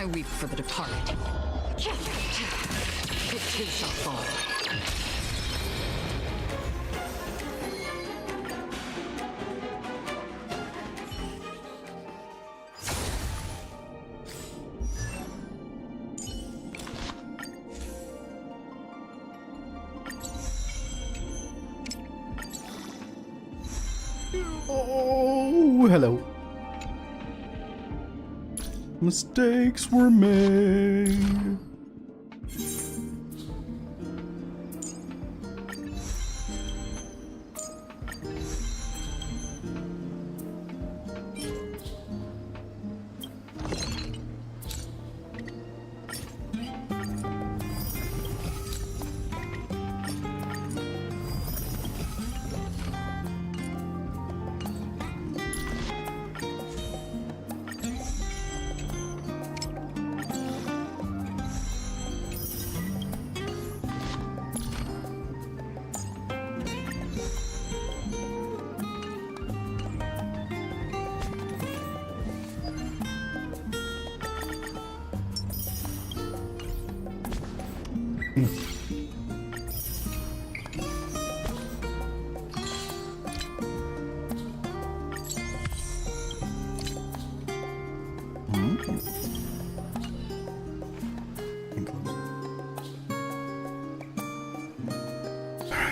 I weep for the departed. It too shall fall. Oh, hello. Mistakes were made.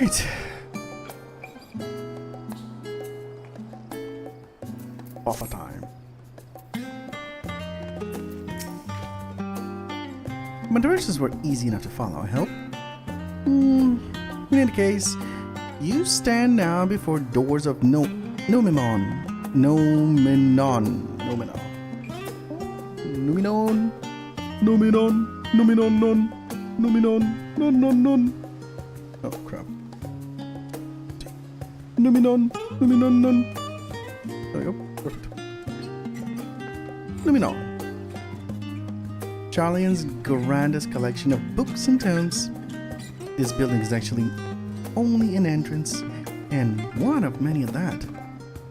Right. Offer time. My directions were easy enough to follow, I hope. In any case, you stand now before doors of Numinon. Oh, crap. Numinon. There we go. Perfect. Numinon. Charlian's grandest collection of books and tomes. This building is actually only an entrance, and one of many of that.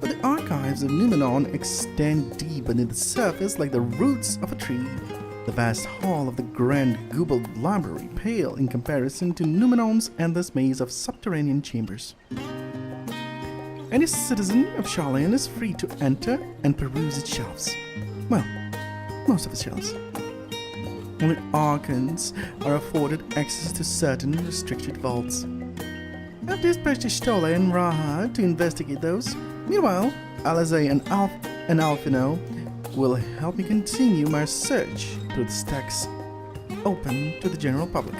But the archives of Numinon extend deep beneath the surface like the roots of a tree. The vast hall of the Grand Goobled Library pale in comparison to Numinon's endless maze of subterranean chambers. Any citizen of Charlian is free to enter and peruse its shelves. Well, most of its shelves. Only Archons are afforded access to certain restricted vaults. I've dispatched Stola and Raha to investigate those. Meanwhile, Alizé and Alfino will help me continue my search through the stacks open to the general public.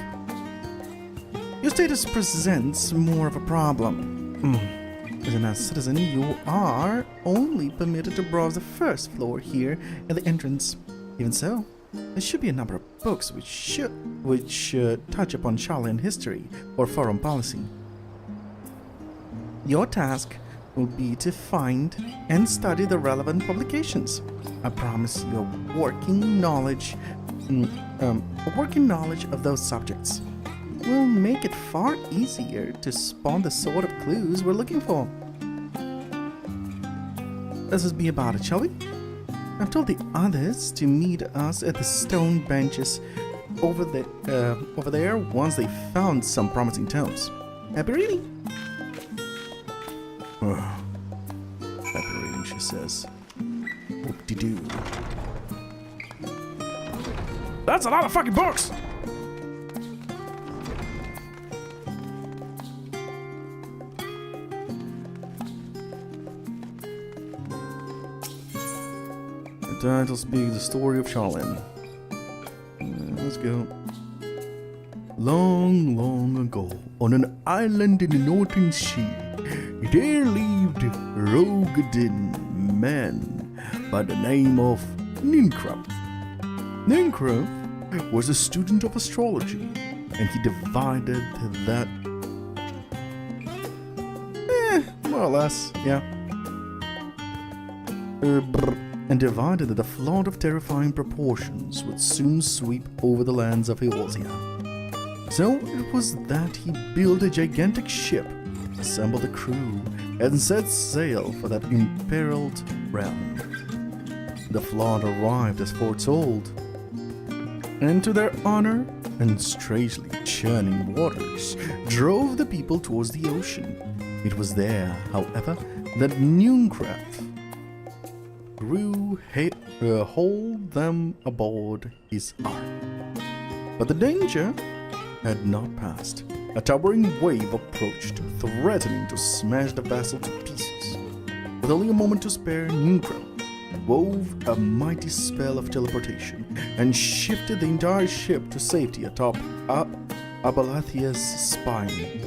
Your status presents more of a problem. As a citizen, you are only permitted to browse the first floor here at the entrance. Even so, there should be a number of books which should touch upon Charlian history or foreign policy. Your task will be to find and study the relevant publications. I promise you a working knowledge of those subjects will make it far easier to spawn the sort of clues we're looking for. Let's just be about it, shall we? I've told the others to meet us at the stone benches over there once they found some promising tomes. Happy reading! Happy reading, she says. Whoop-de-doo. That's a lot of fucking books! The title speaks the story of Charlian. Let's go. Long, long ago, on an island in the Northern Sea, there lived a Rogadin man by the name of Ninkrop. Ninkrop was a student of astrology, and he divided that... more or less, yeah. And divided that a flood of terrifying proportions would soon sweep over the lands of Eorzea. So it was that he built a gigantic ship, assembled a crew, and set sail for that imperiled realm. The flood arrived as foretold, and to their honor and strangely churning waters drove the people towards the ocean. It was there, however, that Newcraft grew hold them aboard his ark. But the danger had not passed. A towering wave approached, threatening to smash the vessel to pieces. With only a moment to spare, Newcraft wove a mighty spell of teleportation and shifted the entire ship to safety atop Abalathia's spine.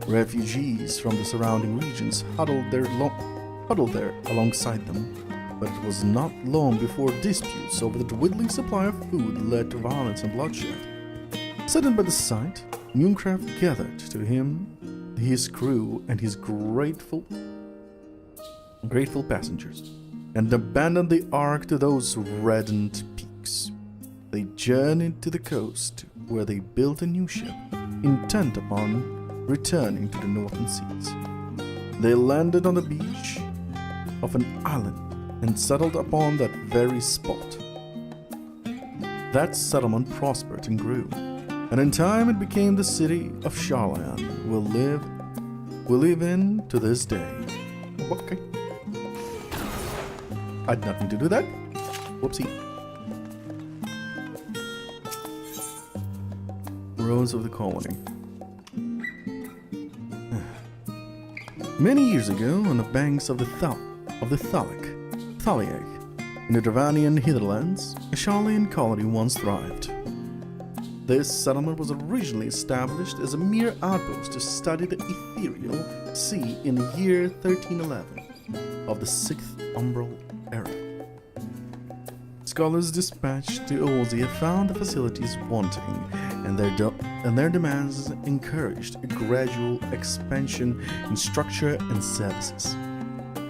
Refugees from the surrounding regions huddled there alongside them, but it was not long before disputes over the dwindling supply of food led to violence and bloodshed. Saddened by the sight, Newcraft gathered to him his crew and his grateful passengers, and abandoned the ark to those reddened peaks. They journeyed to the coast, where they built a new ship, intent upon returning to the northern seas. They landed on the beach of an island and settled upon that very spot. That settlement prospered and grew, and in time it became the city of Sharlayan we live in to this day. Okay. I had nothing to do that. Whoopsie. Rose of the Colony. Many years ago, on the banks of the Thaliag, in the Dravanian Hitherlands, a Sharlayan colony once thrived. This settlement was originally established as a mere outpost to study the ethereal sea in the year 1311 of the 6th Umbral era. Scholars dispatched to Eorzea found the facilities wanting, and their demands encouraged a gradual expansion in structure and services.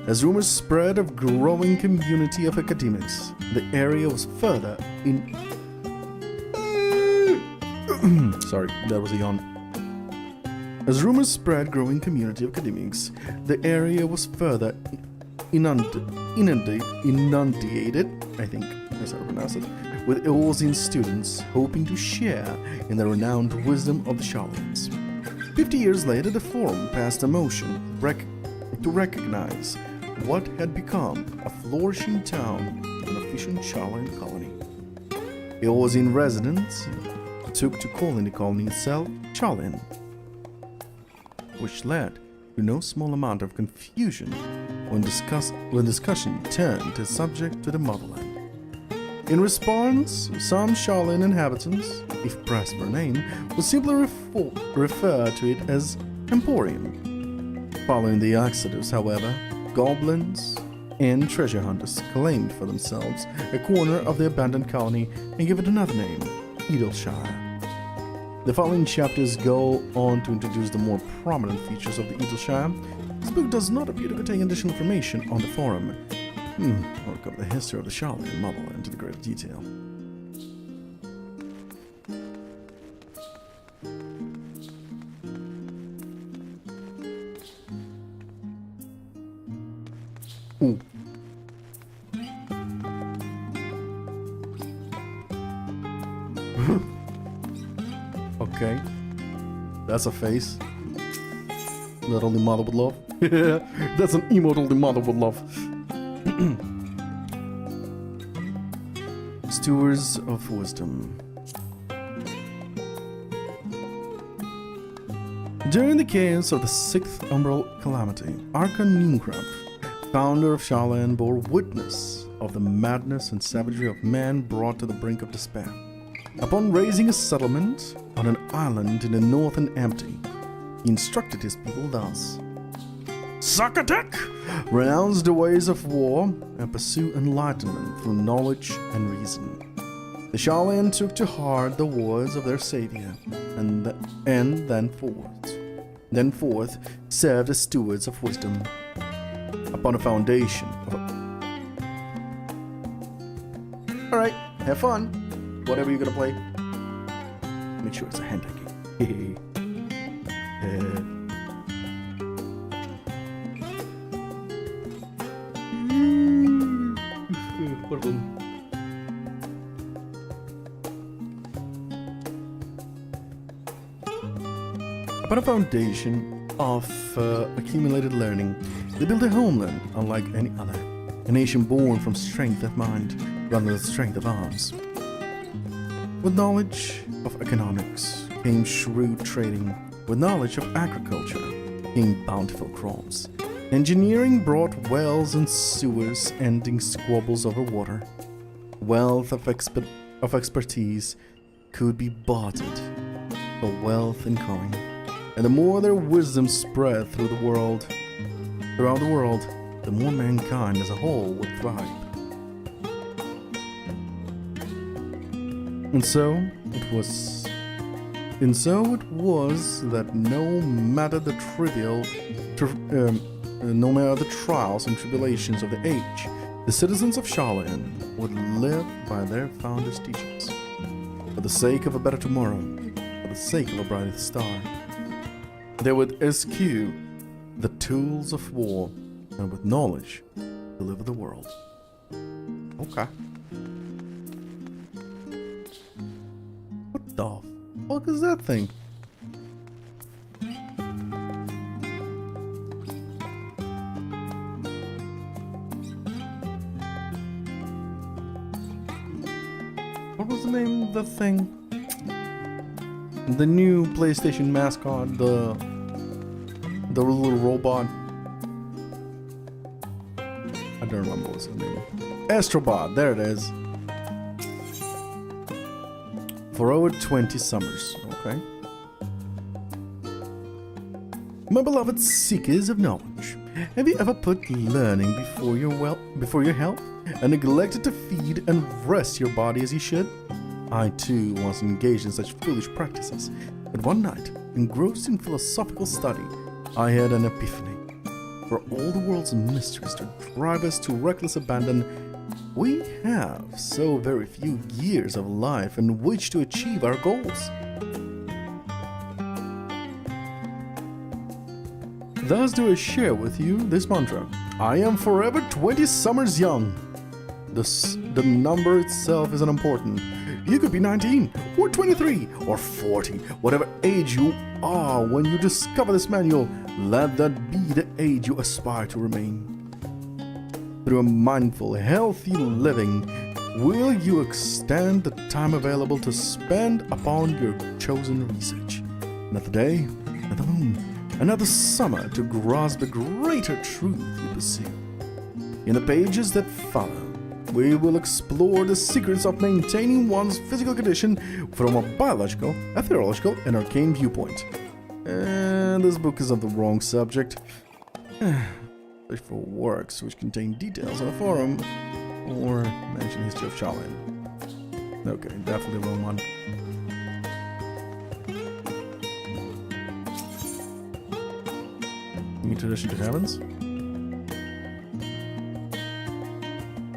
As rumors spread of growing community of academics, the area was further Sorry, that was a yawn. As rumors spread growing community of academics, the area was further inundated, I think that's how I pronounce it, with Eorzean students hoping to share in the renowned wisdom of the Sharlayans. 50 years later, the Forum passed a motion to recognize what had become a flourishing town and efficient Sharlayan colony. Eorzean residents took to calling the colony itself Sharlayan, which led to no small amount of confusion when discussion turned the subject to the motherland. In response, some Sharlayan inhabitants, if pressed for a name, would simply refer to it as Emporium. Following the exodus, however, goblins and treasure hunters claimed for themselves a corner of the abandoned colony and gave it another name, Edelshire. The following chapters go on to introduce the more prominent features of the Edelshire. This book does not appear to contain additional information on the Forum. I'll cover the history of the Sharlayan motherland in greater detail. Ooh. Okay. That's a face that only mother would love. That's an emote only mother would love. Stewards of Wisdom. During the chaos of the 6th Umbral Calamity, Archon Newcraft, founder of Sharlayan, bore witness of the madness and savagery of man brought to the brink of despair. Upon raising a settlement on an island in the northern Empty, he instructed his people thus: Sakatek! Renounce the ways of war and pursue enlightenment through knowledge and reason. The Sharlayan took to heart the words of their savior, and then forth served as stewards of wisdom upon a foundation of Alright, have fun. Whatever you're gonna play. Make sure it's a hentai game. Upon a foundation of accumulated learning, they built a homeland unlike any other. A nation born from strength of mind rather than strength of arms. With knowledge of economics came shrewd trading. With knowledge of agriculture came bountiful crops. Engineering brought wells and sewers, ending squabbles over water. Wealth of expertise could be bartered for wealth and coin. And the more their wisdom spread throughout the world, the more mankind as a whole would thrive. And so it was that no matter the trials and tribulations of the age, the citizens of Charlatan would live by their founders' teachings. For the sake of a better tomorrow, for the sake of a brighter star, they would eschew the tools of war and with knowledge deliver the world. Okay. What the fuck is that thing? What was the name of the thing? The new PlayStation mascot, the little robot. I don't remember what's the name. Astrobot, there it is. For over 20 summers, okay. My beloved seekers of knowledge, have you ever put learning before your health and neglected to feed and rest your body as you should? I too once engaged in such foolish practices, but one night, engrossed in philosophical study, I had an epiphany. For all the world's mysteries to drive us to reckless abandon, we have so very few years of life in which to achieve our goals. Thus do I share with you this mantra. I am forever 20 summers young. The number itself is unimportant. You could be 19, or 23, or 40, whatever age you are when you discover this manual, let that be the age you aspire to remain. Through a mindful, healthy living, will you extend the time available to spend upon your chosen research. Another day, another moon, another summer to grasp the greater truth you pursue. In the pages that follow, we will explore the secrets of maintaining one's physical condition from a biological, a theological, and arcane viewpoint. And this book is of the wrong subject. Especially for works which contain details on a forum or mention history of Charlatan. Okay, definitely the wrong one. Introduction to Heavens.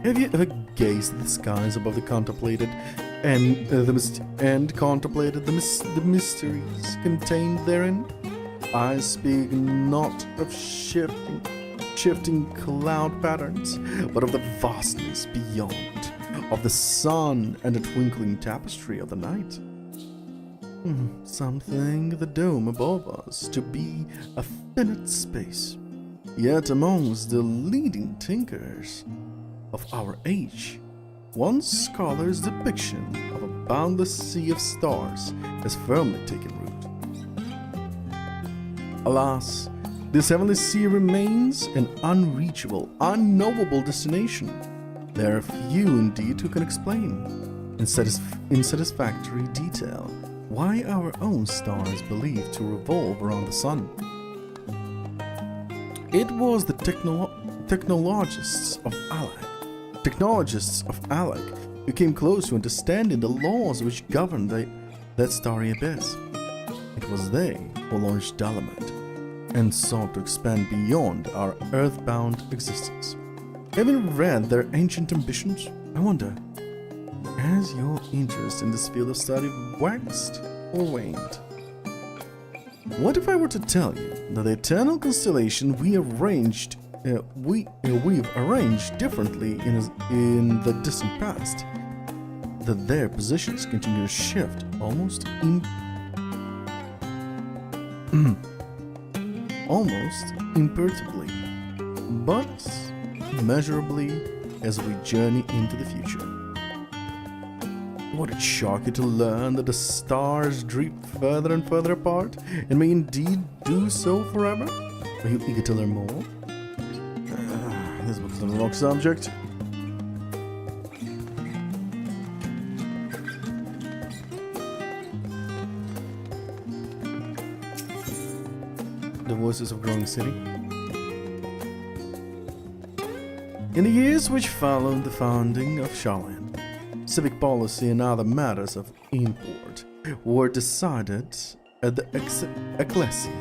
Have you ever gazed at the skies above the contemplated and contemplated the mysteries contained therein? I speak not of shifting cloud patterns, but of the vastness beyond, of the sun and the twinkling tapestry of the night. Some think the dome above us to be a finite space, yet amongst the leading thinkers of our age, one scholar's depiction of a boundless sea of stars has firmly taken root. Alas, this heavenly sea remains an unreachable, unknowable destination. There are few indeed who can explain, in satisfactory detail, why our own star is believed to revolve around the sun. It was the technologists of Alec who came close to understanding the laws which govern that starry abyss. It was they who launched Dalamed and sought to expand beyond our earthbound existence. Having read their ancient ambitions, I wonder, has your interest in this field of study waxed or waned? What if I were to tell you that the eternal constellation we've arranged differently in the distant past, that their positions continue to shift almost almost imperceptibly, but measurably as we journey into the future. Would it shock you to learn that the stars drift further and further apart, and may indeed do so forever? Are you eager to learn more? This book is on the wrong subject. The Voices of Growing City. In the years which followed the founding of Shaolin, civic policy and other matters of import were decided at the Ecclesia,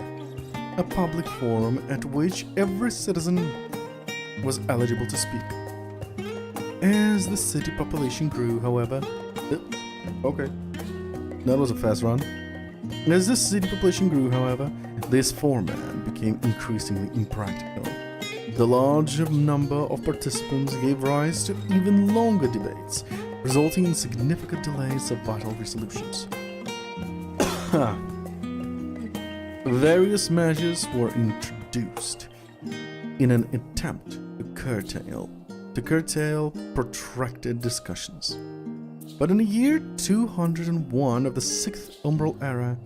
a public forum at which every citizen was eligible to speak. As the city population grew, however, okay, that was a fast run. As the city population grew, however, this format became increasingly impractical. The large number of participants gave rise to even longer debates, resulting in significant delays of vital resolutions. Various measures were introduced in an attempt to curtail protracted discussions. But in the year 201 of the 6th Umbral Era,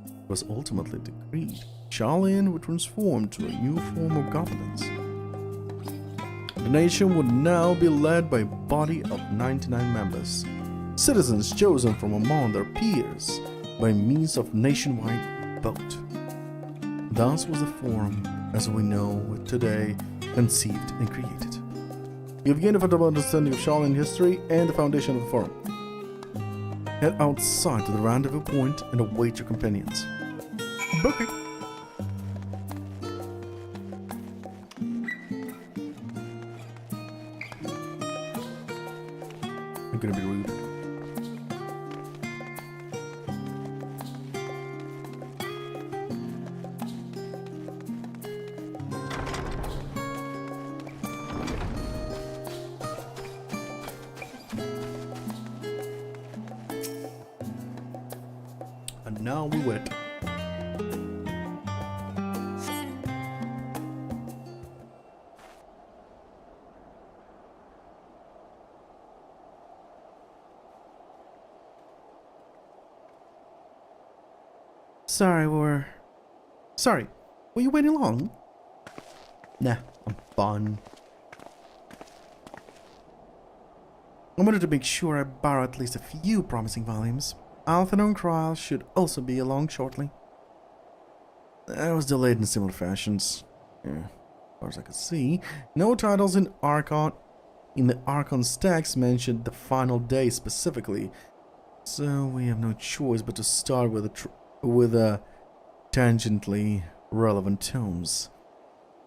it was ultimately decreed Shaolin would transform to a new form of governance. The nation would now be led by a body of 99 members, citizens chosen from among their peers by means of nationwide vote. Thus was the forum, as we know it today, conceived and created. You have gained a fundamental understanding of Shaolin history and the foundation of the forum. Head outside to the rendezvous point and await your companions. Booking. I'm gonna be rude. And now we wait. Sorry, were you waiting long? Nah, I'm fine. I wanted to make sure I borrow at least a few promising volumes. Alphanon Trial should also be along shortly. I was delayed in similar fashions. Yeah, as far as I could see, no titles in the Archon stacks mentioned the final day specifically, so we have no choice but to start with a tangentially relevant tomes.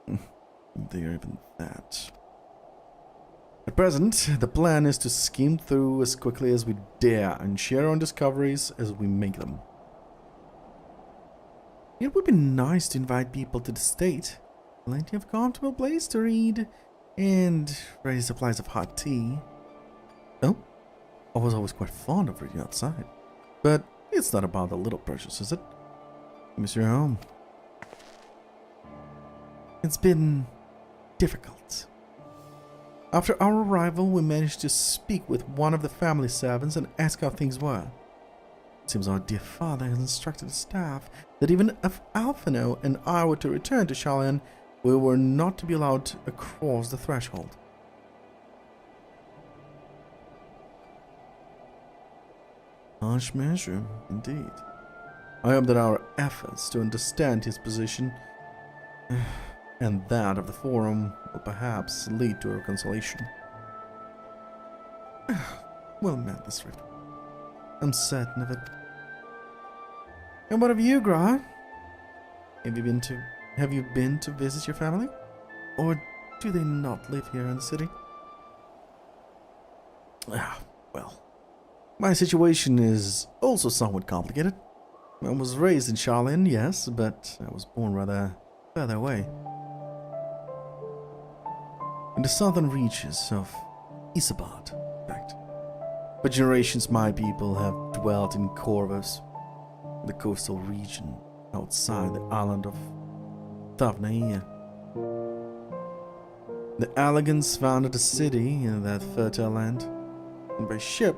They're even that. At present, the plan is to skim through as quickly as we dare and share our discoveries as we make them. It would be nice to invite people to the state. Plenty of comfortable place to read and ready supplies of hot tea. Oh, I was always quite fond of reading outside. But it's not about the little purchase, is it? Miss your home. It's been difficult. After our arrival, we managed to speak with one of the family servants and ask how things were. It seems our dear father has instructed the staff that even if Alphino and I were to return to Shaolin, we were not to be allowed across the threshold. Harsh measure, indeed. I hope that our efforts to understand his position and that of the forum will perhaps lead to a reconciliation. We'll mend this rift. I'm certain of it. And what of you, Gra? Have you been to visit your family? Or do they not live here in the city? Well, my situation is also somewhat complicated. I was raised in Shaolin, yes, but I was born rather further away. In the southern reaches of Isabad, in fact. For generations my people have dwelt in Corvus, the coastal region outside the island of Thavnaia. The Alligans founded a city in that fertile land, and by ship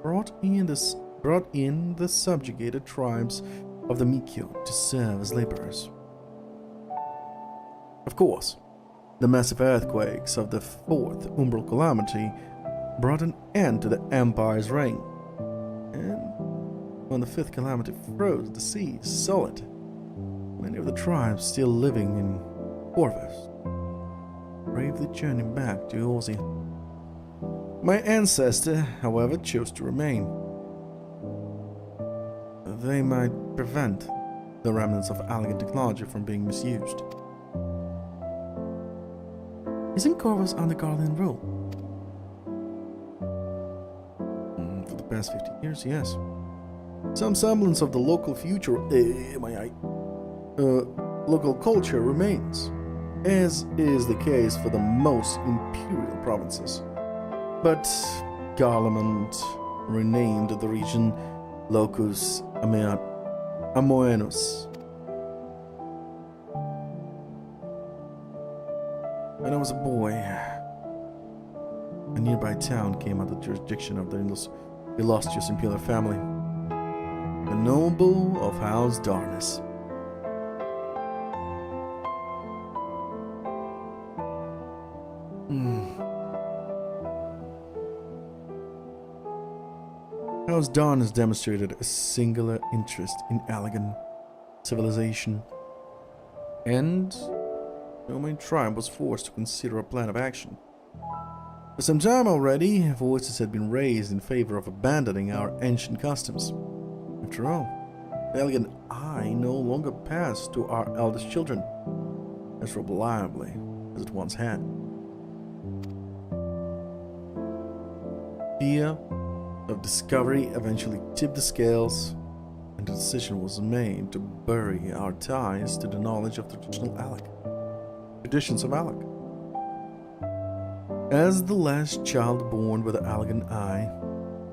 brought in the subjugated tribes of the Mikyo to serve as laborers. Of course, the massive earthquakes of the fourth umbral calamity brought an end to the Empire's reign, and when the fifth calamity froze the seas solid, many of the tribes still living in Corvus bravely journeyed back to Ozzy. My ancestor, however, chose to remain. They might prevent the remnants of Alligan technology from being misused. Isn't Corvus under Guardian rule? For the past 50 years, yes. Some semblance of the local future, local culture remains, as is the case for the most imperial provinces. But Garlemund renamed the region Locus Amoenus. When I was a boy, a nearby town came under the jurisdiction of the illustrious imperial family, the noble of House Darnus. House Darnus demonstrated a singular interest in Alligan civilization, and the main tribe was forced to consider a plan of action. For some time already, voices had been raised in favor of abandoning our ancient customs. After all, the Alligan eye no longer passed to our eldest children as reliably as it once had. Fear of discovery eventually tipped the scales, and the decision was made to bury our ties to the knowledge of traditions of Alec. As the last child born with the Alligan eye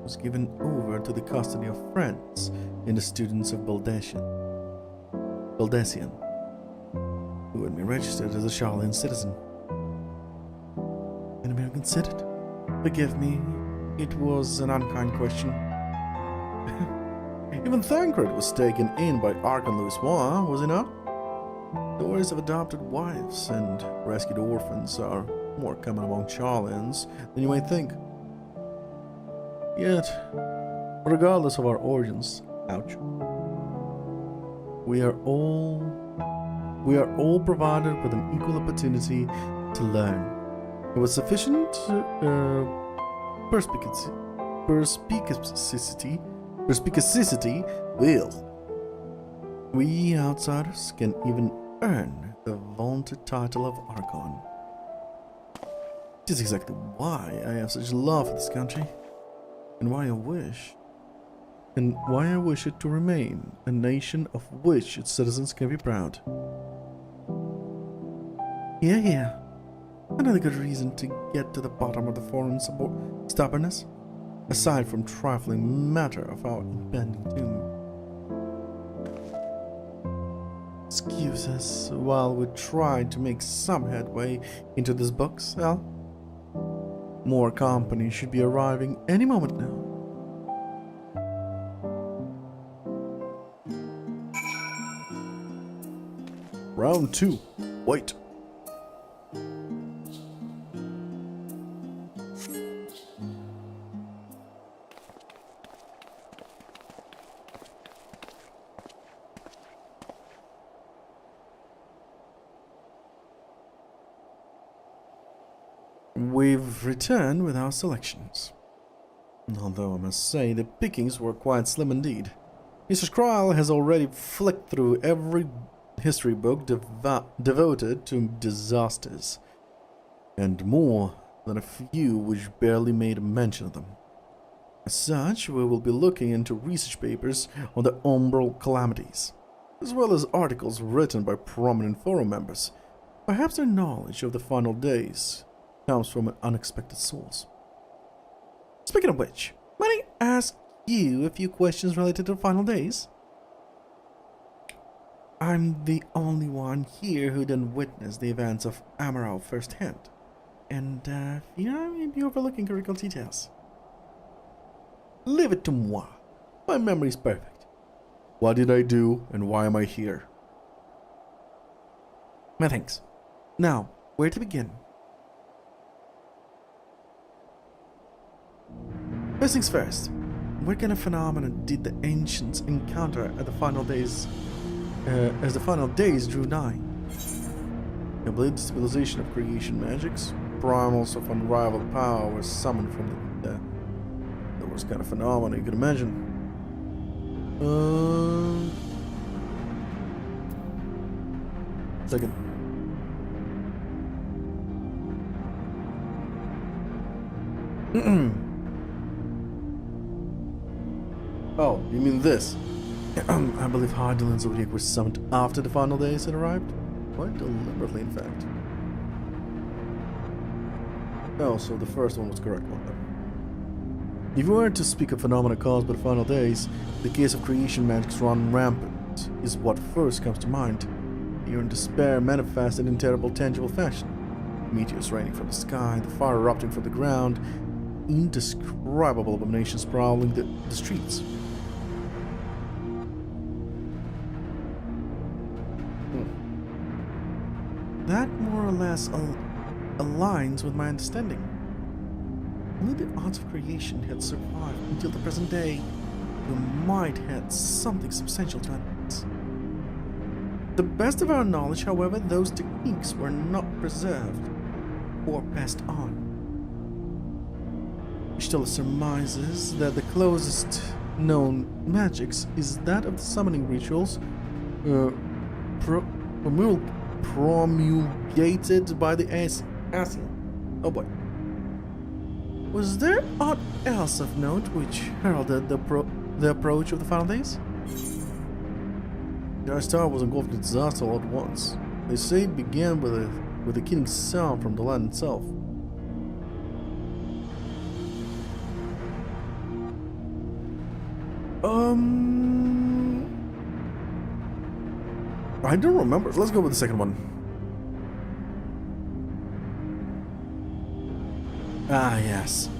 was given over to the custody of friends and the students of Baldesian, who had been registered as a Charlian citizen. An American citizen? Forgive me, it was an unkind question. Even Thancred was taken in by Archon Louisois, was he not? Stories of adopted wives and rescued orphans are more common among Charlians than you might think. Yet, regardless of our origins, ouch, we are all provided with an equal opportunity to learn. And with sufficient perspicacity, we outsiders can even earn the vaunted title of Archon. This is exactly why I have such love for this country, and why I wish it to remain a nation of which its citizens can be proud. Here. Another good reason to get to the bottom of the foreign stubbornness, aside from trifling matter of our impending doom. Excuse us while we try to make some headway into this book, Al. More company should be arriving any moment now. Round 2. Wait. We've returned with our selections. Although I must say the pickings were quite slim indeed. Mr. Kryle has already flicked through every history book devoted to disasters, and more than a few which barely made a mention of them. As such, we will be looking into research papers on the umbral calamities, as well as articles written by prominent forum members. Perhaps their knowledge of the final days comes from an unexpected source. Speaking of which, might I ask you a few questions related to the final days? I'm the only one here who didn't witness the events of Amaral firsthand. And, yeah, I may be overlooking critical details. Leave it to moi. My memory's perfect. What did I do, and why am I here? My thanks. Now, where to begin? First things first, what kind of phenomenon did the ancients encounter at the final days, as the final days drew nigh? I believe the civilization of creation magics, primals of unrivaled power, was summoned from the dead. The worst kind of phenomenon you could imagine. Second. Oh, you mean this? I believe Hydral and Zodiac were summoned after the final days had arrived. Quite deliberately, in fact. Oh, so the first one was correct one then. If you were to speak of phenomena caused by the final days, the case of creation magics run rampant is what first comes to mind. Fear and despair manifested in terrible, tangible fashion. Meteors raining from the sky, the fire erupting from the ground, indescribable abominations prowling the streets. That more or less aligns with my understanding. Only the arts of creation had survived until the present day. We might have something substantial to advance. To the best of our knowledge, however, those techniques were not preserved or passed on. Ishtar surmises that the closest known magics is that of the summoning rituals promulgated by the Azure. Oh boy. Was there aught else of note which heralded the approach of the final days? The star was engulfed in disaster all at once. They say it began with a killing sound from the land itself. I don't remember. Let's go with the second one. Ah, yes.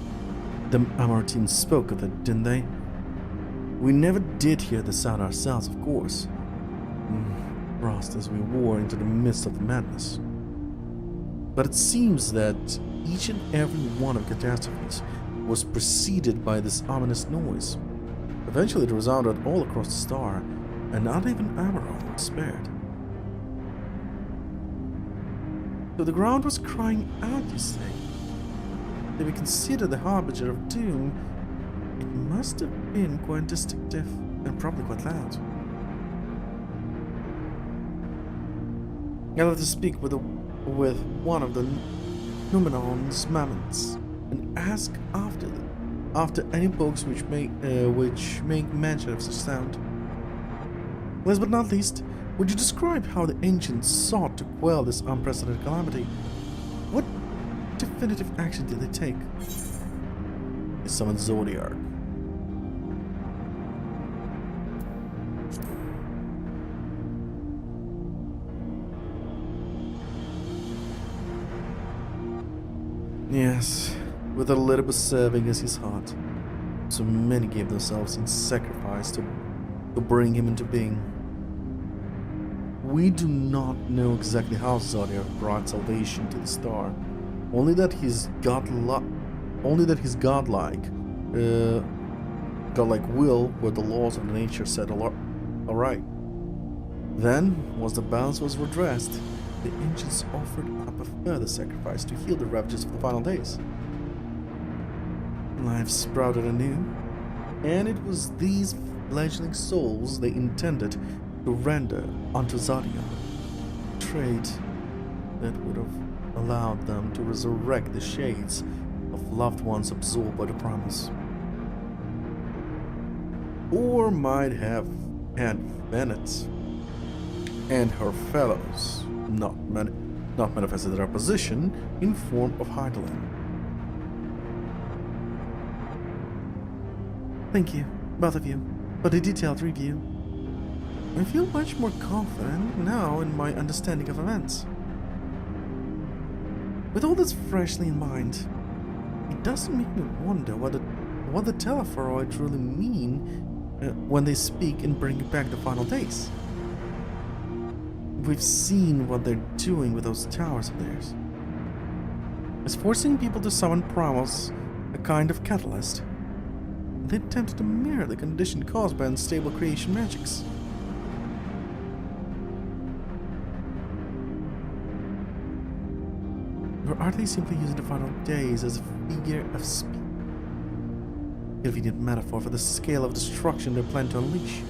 The Amar team spoke of it, didn't they? We never did hear the sound ourselves, of course. Thrust as we wore into the midst of the madness. But it seems that each and every one of catastrophes was preceded by this ominous noise. Eventually it resounded all across the star, and not even Amaral was spared. So the ground was crying out, you say? If we consider the harbinger of doom, it must have been quite distinctive and probably quite loud. I'll have to speak with one of the Numenon's mammoths and ask after any books which make mention of such sound. Last but not least, would you describe how the ancients sought to quell this unprecedented calamity? What definitive action did they take? They summoned Zodiac. Yes, with a little bit serving as his heart, so many gave themselves in sacrifice to bring him into being. We do not know exactly how Zodiac brought salvation to the star, only that his godlike will, where the laws of nature set alright. Then, once the balance was redressed, the ancients offered up a further sacrifice to heal the ravages of the final days. Life sprouted anew, and it was these fledgling souls they intended to render unto Zodiac, a trade that would have allowed them to resurrect the shades of loved ones absorbed by the promise. Or might have had Bennett and her fellows not manifested their opposition in form of Hydaelyn. Thank you, both of you, for the detailed review. I feel much more confident now in my understanding of events. With all this freshly in mind, it doesn't make me wonder what the Telephoroids really mean when they speak in bringing back the final days. We've seen what they're doing with those towers of theirs. It's forcing people to summon primals, a kind of catalyst. They attempted to mirror the condition caused by unstable creation magics. Or are they simply using the final days as a figure of speech? A convenient metaphor for the scale of destruction they plan to unleash.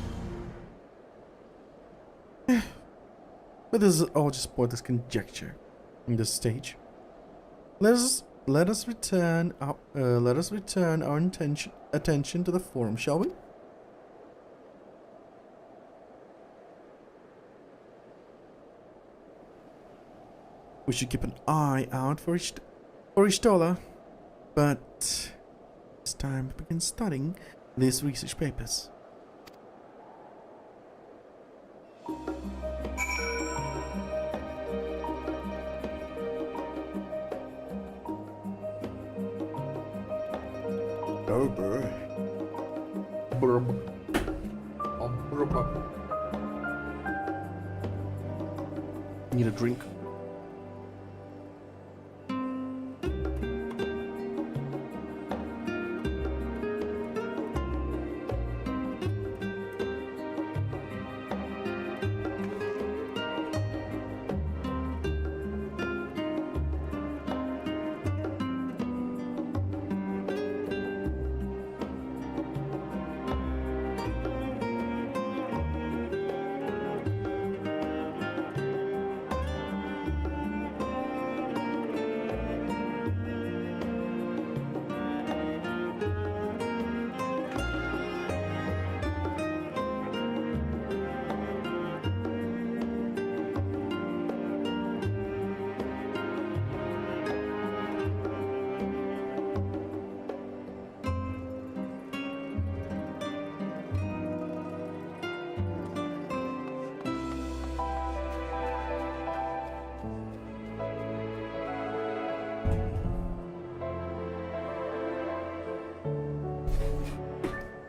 But this is all just pointless conjecture in this stage. Let us return our attention to the forum, shall we? We should keep an eye out for Ishtola, but it's time to begin studying these research papers. Need a drink.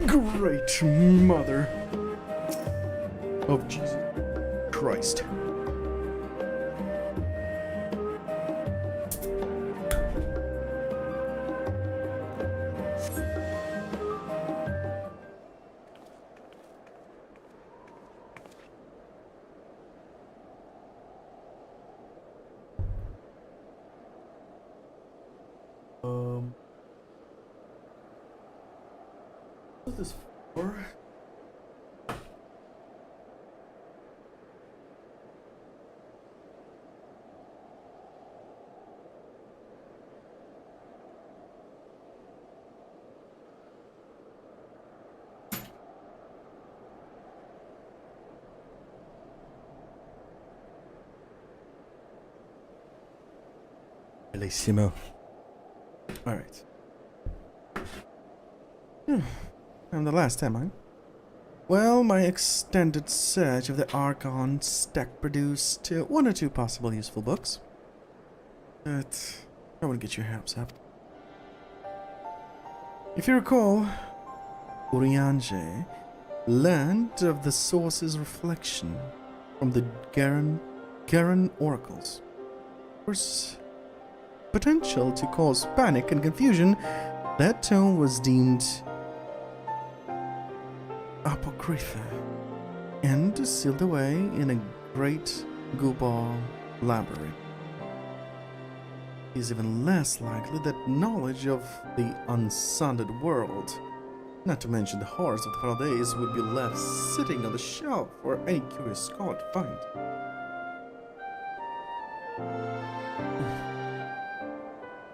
Great Mother of Jesus Christ. What's this for? Bellissimo. All right. And the last time, well, my extended search of the Archon stack produced one or two possible useful books. But I want to get your hopes up. If you recall, Urianger learned of the source's reflection from the Garen oracles. Of course, potential to cause panic and confusion, that tome was deemed apocrypha and sealed away in a great Gubal library. It is even less likely that knowledge of the unsundered world, not to mention the horrors of the final days, would be left sitting on the shelf for any curious scholar to find.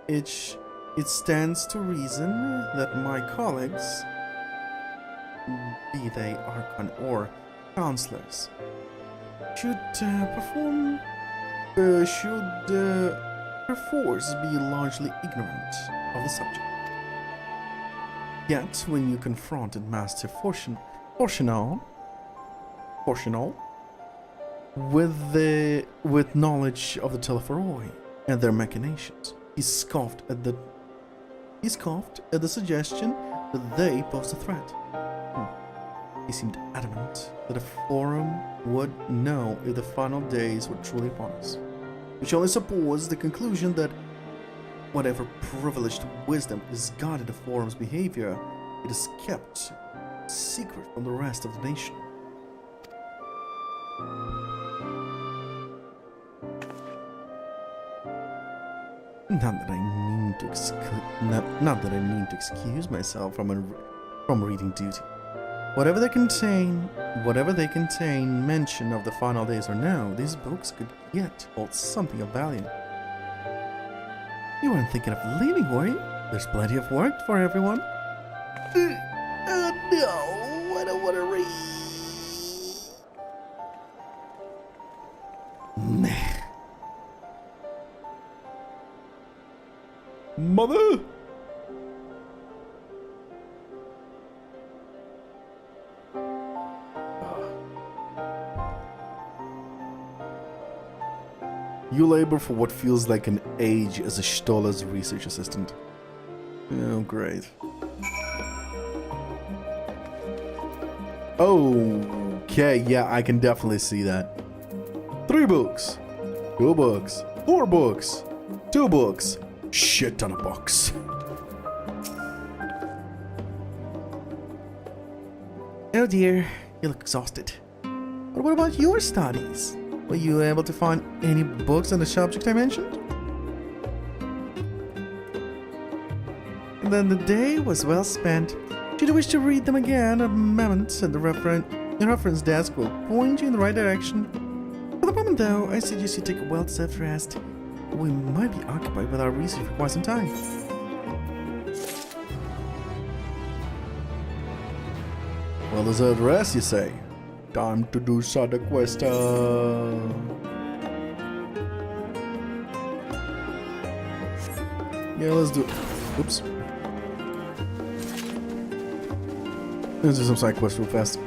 It stands to reason that my colleagues, be they Archon or counselors, should perforce be largely ignorant of the subject. Yet, when you confronted Master Fortunal, proportional with knowledge of the Telephoroi and their machinations. He scoffed at the suggestion that they pose a threat. He seemed adamant that a forum would know if the final days were truly upon us, which only supports the conclusion that whatever privileged wisdom is guided the forum's behavior, it is kept secret from the rest of the nation. Not that I need to excuse myself from reading duty. Whatever they contain mention of the final days or no, these books could yet hold something of value. You weren't thinking of leaving, were you? There's plenty of work for everyone. Oh no, I don't want to read. Mother! You labor for what feels like an age as a Stoller's research assistant. Oh, great. Okay, yeah, I can definitely see that. 3 books. 2 books. 4 books. 2 books. Shit ton of books. Oh dear, you look exhausted. But what about your studies? Were you able to find any books on the subject I mentioned? And then the day was well spent. Should you wish to read them again, a moment at the reference desk will point you in the right direction. For the moment though, I suggest you take a well-deserved rest. We might be occupied with our research for quite some time. Well-deserved rest, you say? Time to do Saga quest. Yeah, let's do it. Oops. Let's do some side quests real fast.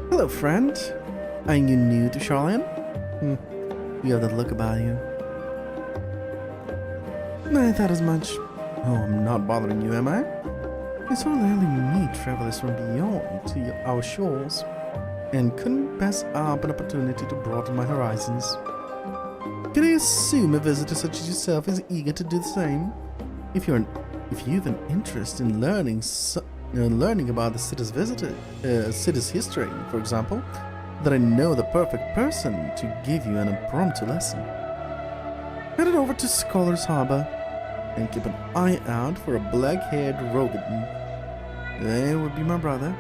Hello, friend. Are you new to Charlotte? You have that look about you. I thought as much. Oh, I'm not bothering you, am I? I so rarely meet travelers from beyond to our shores, and couldn't pass up an opportunity to broaden my horizons. Can I assume a visitor such as yourself is eager to do the same? If you've an interest in learning about the city's history, for example, then I know the perfect person to give you an impromptu lesson. Head on over to Scholar's Harbor and keep an eye out for a black-haired Rogan. They would be my brother.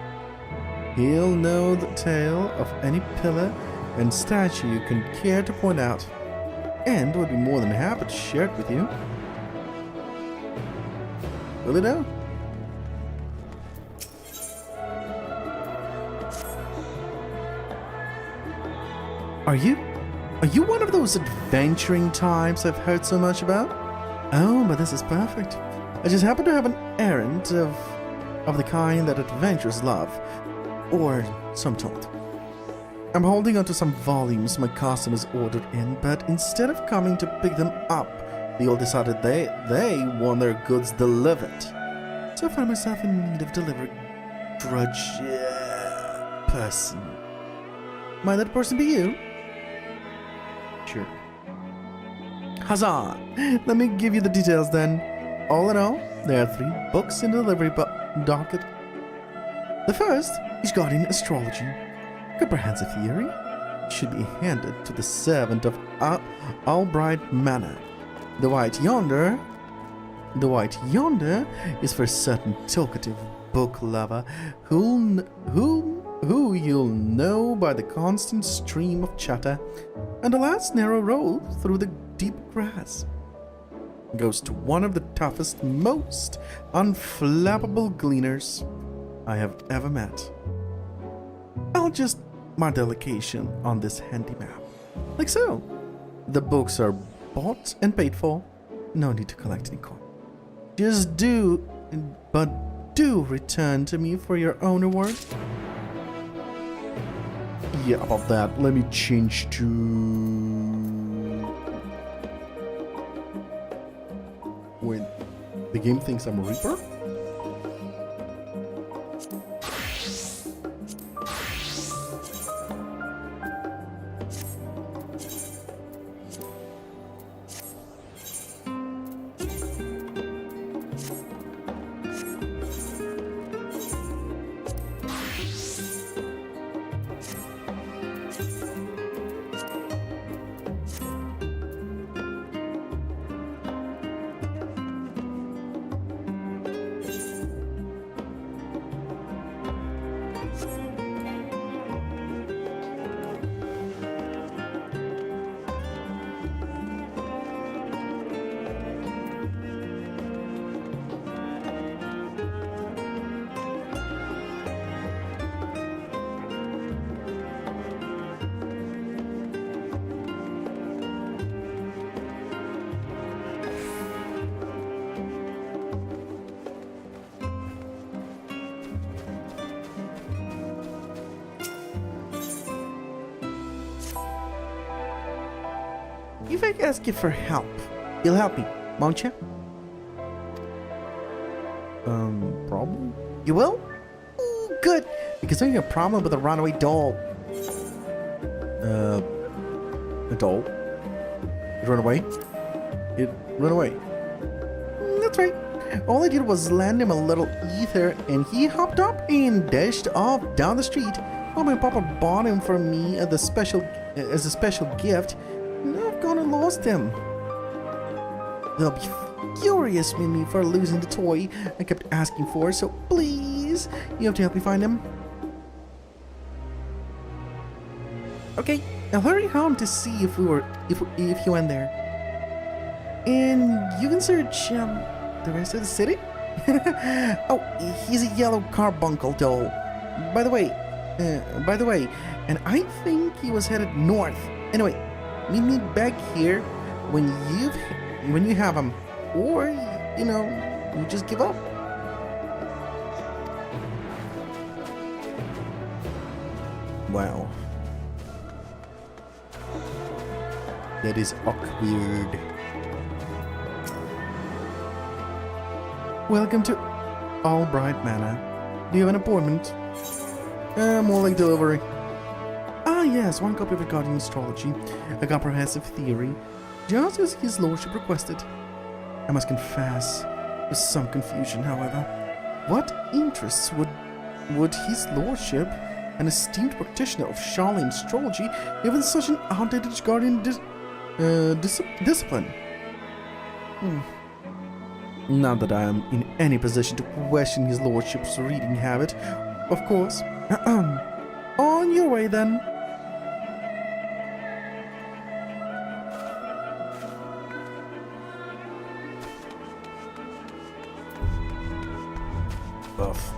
He'll know the tale of any pillar and statue you can care to point out, and would be more than happy to share it with you. Will it know? Are you one of those adventuring types I've heard so much about? Oh, but this is perfect. I just happen to have an errand of the kind that adventurers love, or so I'm told. I'm holding onto some volumes my customers ordered in, but instead of coming to pick them up, they all decided they want their goods delivered. So I find myself in need of delivery drudge person. Might that person be you? Sure. Huzzah! Let me give you the details then. All in all, there are 3 books in the delivery docket. The first is Guardian Astrology. Comprehensive theory should be handed to the servant of Albright Manor. The white yonder is for a certain talkative book lover who you'll know by the constant stream of chatter. and the last narrow road through the deep grass goes to one of the toughest, most unflappable gleaners I have ever met. I'll just mark the location on this handy map, like so. The books are bought and paid for. No need to collect any coin. Just do return to me for your own reward. Yeah, about that, let me change to... Wait, the game thinks I'm a Reaper? If I ask you for help, you'll help me, won't you? Probably. You will? Ooh, good, because I have a problem with a runaway doll. A doll? It ran away? It ran away. That's right. All I did was land him a little ether, and he hopped up and dashed off down the street. Oh, my papa bought him for me as a special gift. Now I've gone and lost him. They'll be furious with me for losing the toy I kept asking for, so please, you have to help me find him. Okay, now hurry home to see if you went there. And you can search the rest of the city? Oh, he's a yellow carbuncle doll. By the way, and I think he was headed north. Anyway, meet me back here when you have him, or you just give up. Wow, that is awkward. Welcome to Albright Manor. Do you have an appointment? More like delivery. Ah yes, one copy of Regarding Astrology, a comprehensive theory, just as his lordship requested. I must confess, with some confusion, however. What interests would his lordship, an esteemed practitioner of Charlene astrology, have in such an outdated guardian discipline? Not that I am in any position to question his lordship's reading habit, of course. On your way, then. Buff.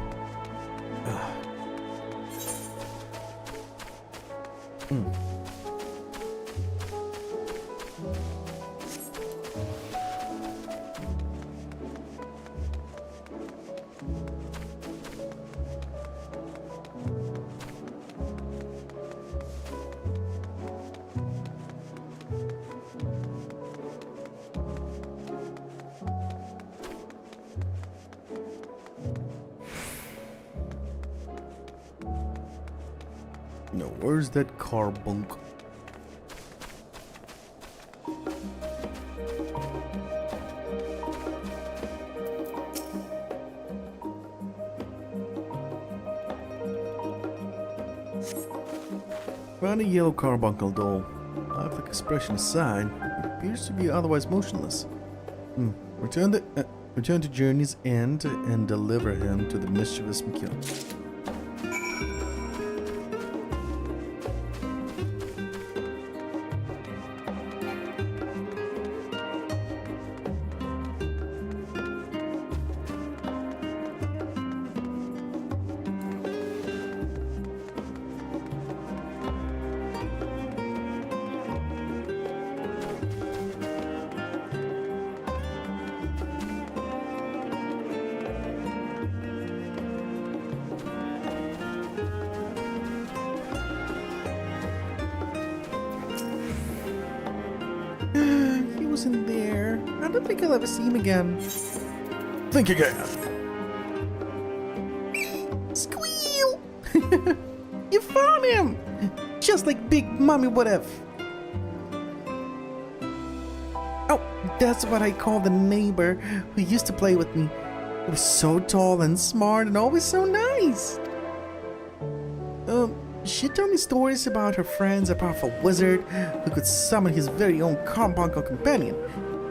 No, where's that carbunk? Found a yellow carbuncle doll. Lifelike expression aside, it appears to be otherwise motionless. Return to Journey's End and deliver him to the mischievous McKill. goes in there, I don't think I'll ever see him again. Think again. Squeal! You found him! Just like Big Mommy would have. Oh, that's what I call the neighbor who used to play with me. He was so tall and smart and always so nice. She told me stories about her friends, a powerful wizard who could summon his very own carbuncle companion.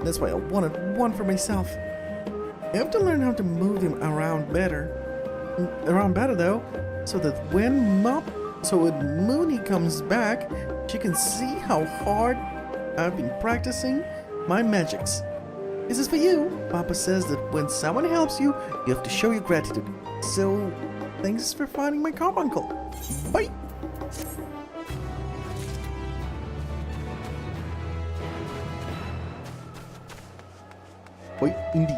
That's why I wanted one for myself. I have to learn how to move him around better. Though, so that when Mooney comes back, she can see how hard I've been practicing my magics. This is for you. Papa says that when someone helps you, you have to show your gratitude. So, thanks for finding my carbuncle. Bye. Wait, indeed.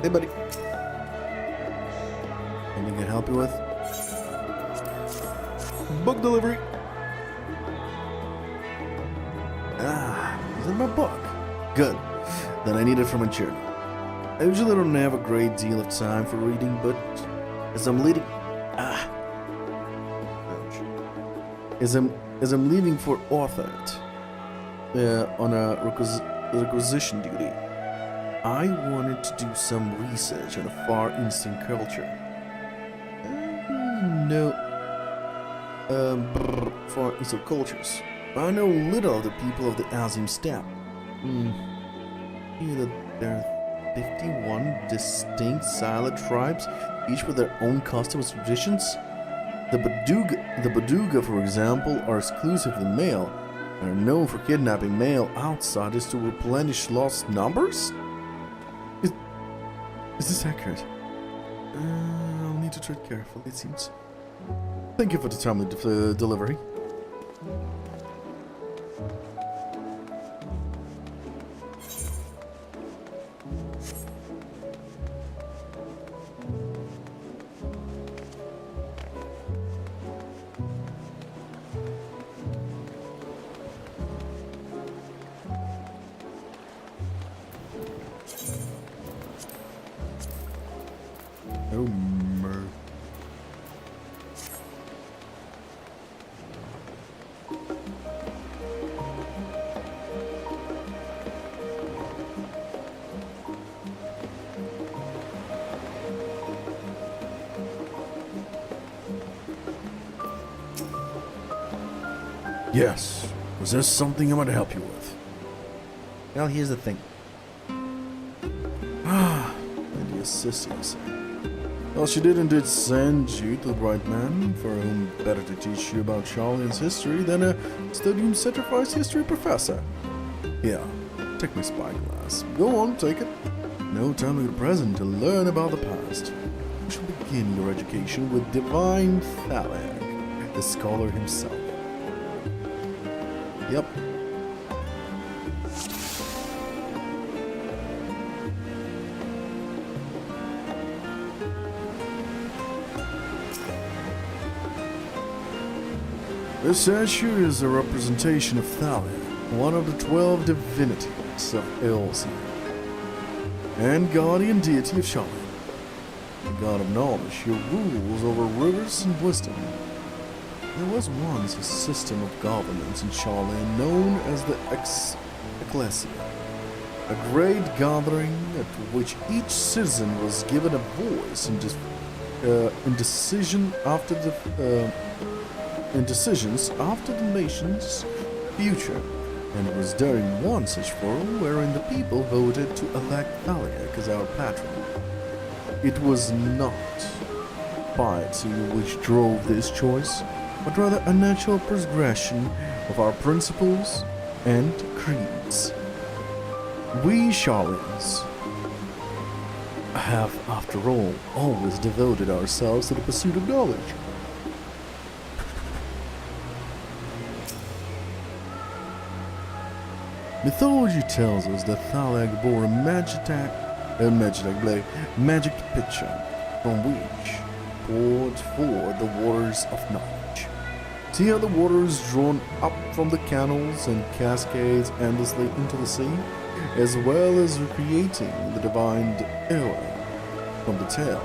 Hey, buddy. Anything I can help you with? Book delivery. Is it my book? Good. Then I need it for my journal. I usually don't have a great deal of time for reading, but as I'm leaving... As I'm leaving for Orthard on a requisition duty, I wanted to do some research on a Far Eastern culture. Far Eastern cultures. I know little of the people of the Azim steppe. Hear that there are 51 distinct silent tribes, each with their own customs and traditions. The Baduga, for example, are exclusively male and are known for kidnapping male outsiders to replenish lost numbers? Is this accurate? I'll need to tread carefully, it seems. Thank you for the timely delivery. Oh, mer. Yes. Was there something I might help you with? Well, here's the thing. And the assistants. Well, she did indeed send you to the right man, for whom better to teach you about Charlian's history than a studium certified history professor. Yeah, take my spyglass. Go on, take it. No time like the present to learn about the past. You shall begin your education with Divine Thalag, the scholar himself. Yep. This statue is a representation of Thalia, one of the 12 divinities of Elsie, and guardian deity of Charlian. The god of knowledge who rules over rivers and wisdom. There was once a system of governance in Charlian known as the Ecclesia, a great gathering at which each citizen was given a voice in decisions after the nation's future, and it was during one such forum wherein the people voted to elect Thalia as our patron. It was not piety which drove this choice, but rather a natural progression of our principles and creeds. We Charlians have, after all, always devoted ourselves to the pursuit of knowledge. Mythology tells us that Thalag bore a magic pitcher from which poured forth the waters of knowledge. See how the water is drawn up from the canals and cascades endlessly into the sea, as well as recreating the divine aura from the tale.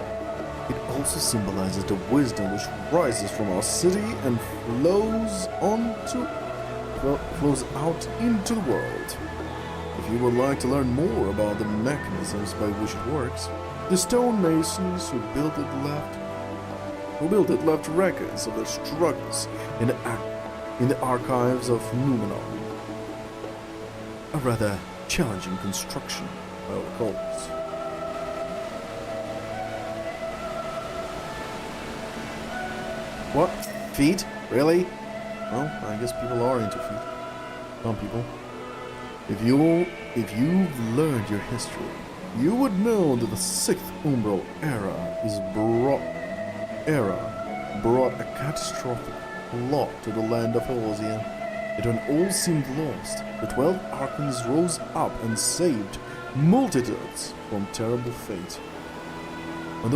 It also symbolizes the wisdom which rises from our city and flows out into the world. If you would like to learn more about the mechanisms by which it works, the stonemasons who built it left records of their struggles in the archives of Numenor. A rather challenging construction, by all accounts. What? Feet? Really? Well, I guess people are into feet. Some people. If you've learned your history, you would know that the 6th Umbral era brought a catastrophic lot to the land of Eorzea. Yet when all seemed lost, the 12 Archons rose up and saved multitudes from terrible fate. Of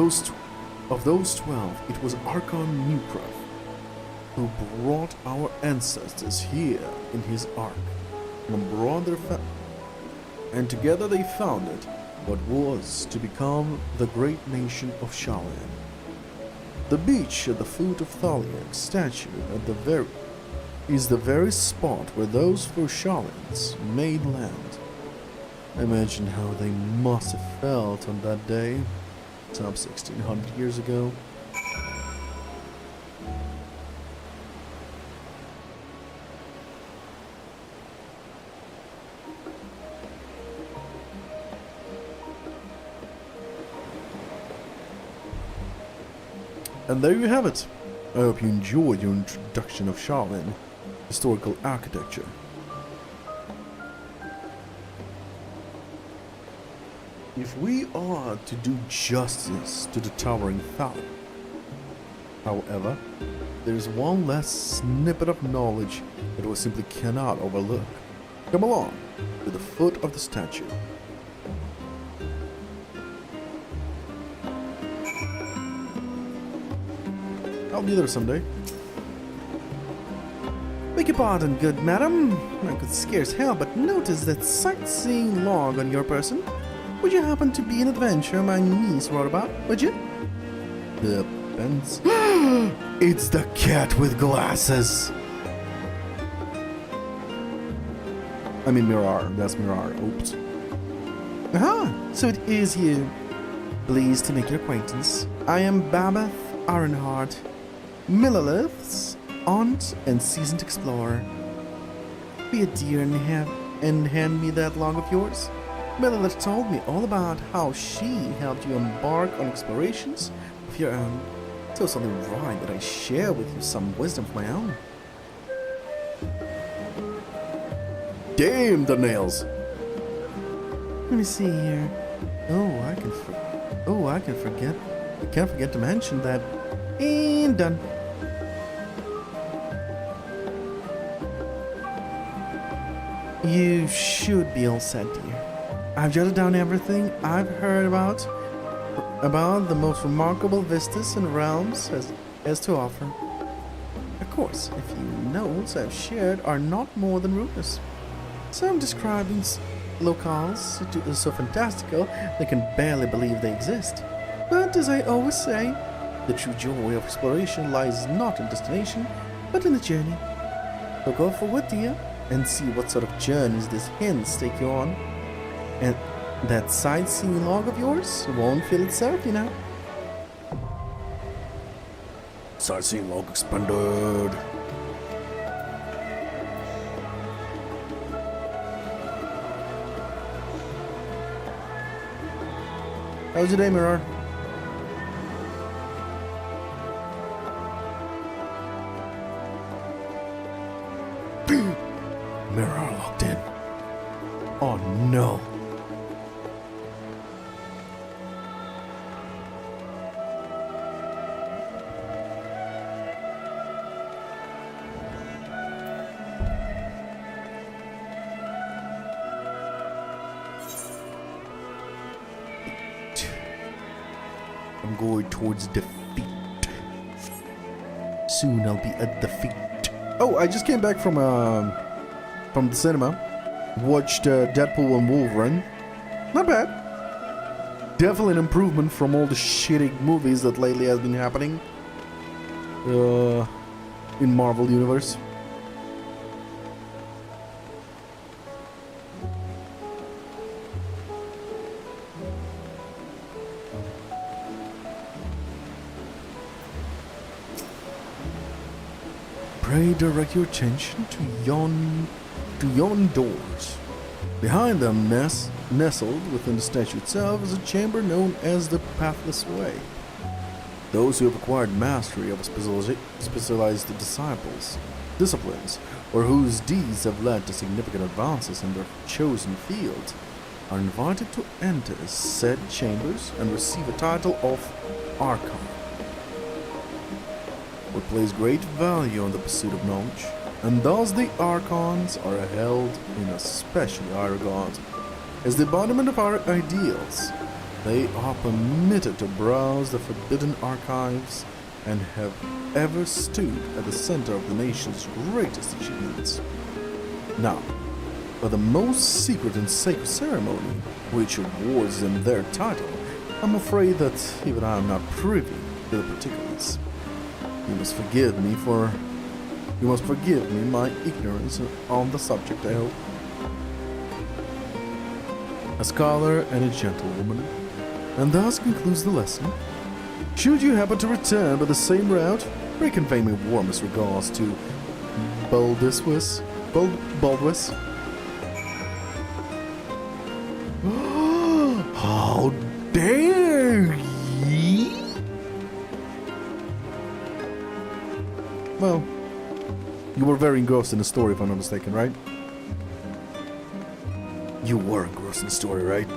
those 12, it was Archon Newcraft who brought our ancestors here in his ark, and together they founded what was to become the great nation of Shallan. The beach at the foot of Thaliak's statue is the very spot where those 4 Shallans made land. Imagine how they must have felt on that day, some 1600 years ago. And there you have it. I hope you enjoyed your introduction of Shallan historical architecture. If we are to do justice to the towering Thalag, however, there is one last snippet of knowledge that we simply cannot overlook. Come along to the foot of the statue. I'll be there someday. Beg your pardon, good madam. I could scarce help but notice that sightseeing log on your person. Would you happen to be an adventure my niece wrote about, would you? Depends. It's the cat with glasses! I mean Mirar, that's Mirar, oops. Aha, so it is you. Pleased to make your acquaintance. I am Babeth Ironheart, Millilith's aunt and seasoned explorer. Be a dear and hand me that log of yours. Millilith told me all about how she helped you embark on explorations of your own. So it's only right that I share with you some wisdom of my own. Damn the nails! Let me see here. I can't forget to mention that. And done. You should be all set, dear. I've jotted down everything I've heard about the most remarkable vistas and realms has to offer. Of course, a few notes I've shared are not more than rumors. Some describing locales so fantastical they can barely believe they exist. But as I always say, the true joy of exploration lies not in destination, but in the journey. So go forward, dear, and see what sort of journeys these hints take you on. And that sightseeing log of yours won't fill itself, you know. Sightseeing log expanded. How's your day, Mirror? Mirror locked in. Oh no. I'm going towards defeat. Soon I'll be at defeat. Oh, I just came back from the cinema. Watched Deadpool and Wolverine. Not bad. Definitely an improvement from all the shitty movies that lately has been happening in Marvel Universe. Pray direct your attention to yon doors. Behind them, nestled within the statue itself, is a chamber known as the Pathless Way. Those who have acquired mastery of specialized disciplines, or whose deeds have led to significant advances in their chosen field, are invited to enter said chambers and receive a title of Archon. We place great value on the pursuit of knowledge, and thus the Archons are held in especially high regard. As the embodiment of our ideals, they are permitted to browse the forbidden archives and have ever stood at the center of the nation's greatest achievements. Now, for the most secret and sacred ceremony, which awards them their title, I'm afraid that even I am not privy to the particulars. You must forgive me my ignorance on the subject, I hope. A scholar and a gentlewoman, and thus concludes the lesson. Should you happen to return by the same route, pray convey my warmest regards to Baldwis. How dare ye? Well, you were very engrossed in the story, if I'm not mistaken, right? You were engrossed in the story, right?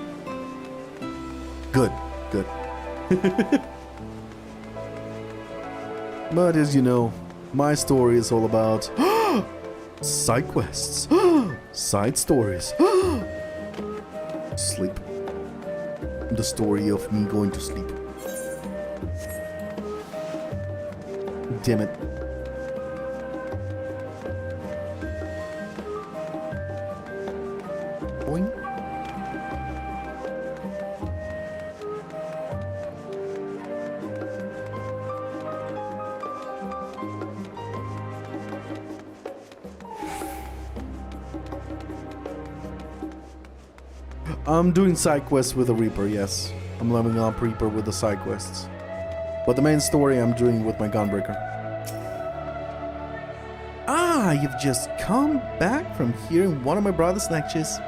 Good. But as you know, my story is all about side quests, side stories, sleep. The story of me going to sleep. Damn it. Boing. I'm doing side quests with the Reaper, yes. I'm leveling up Reaper with the side quests. But the main story I'm doing with my Gunbreaker. Ah, you've just come back from hearing one of my brother's lectures.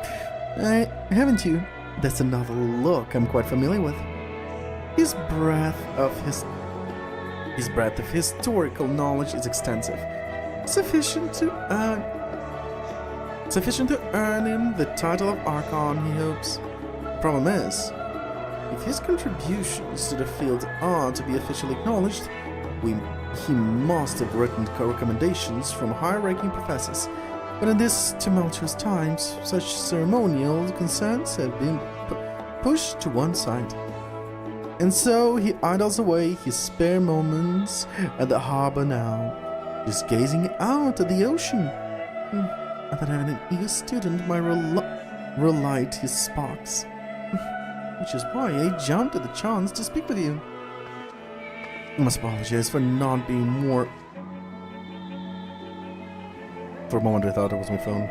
Haven't you? That's another look I'm quite familiar with. His breadth of historical knowledge is extensive. Sufficient to earn him the title of Archon, he hopes. Problem is, if his contributions to the field are to be officially acknowledged, he must have written recommendations from high-ranking professors. But in these tumultuous times, such ceremonial concerns have been pushed to one side. And so he idles away his spare moments at the harbor now, just gazing out at the ocean. And that having an eager student might relight his sparks. Which is why I jumped at the chance to speak with you. I must apologize for not being more... For a moment I thought it was my phone.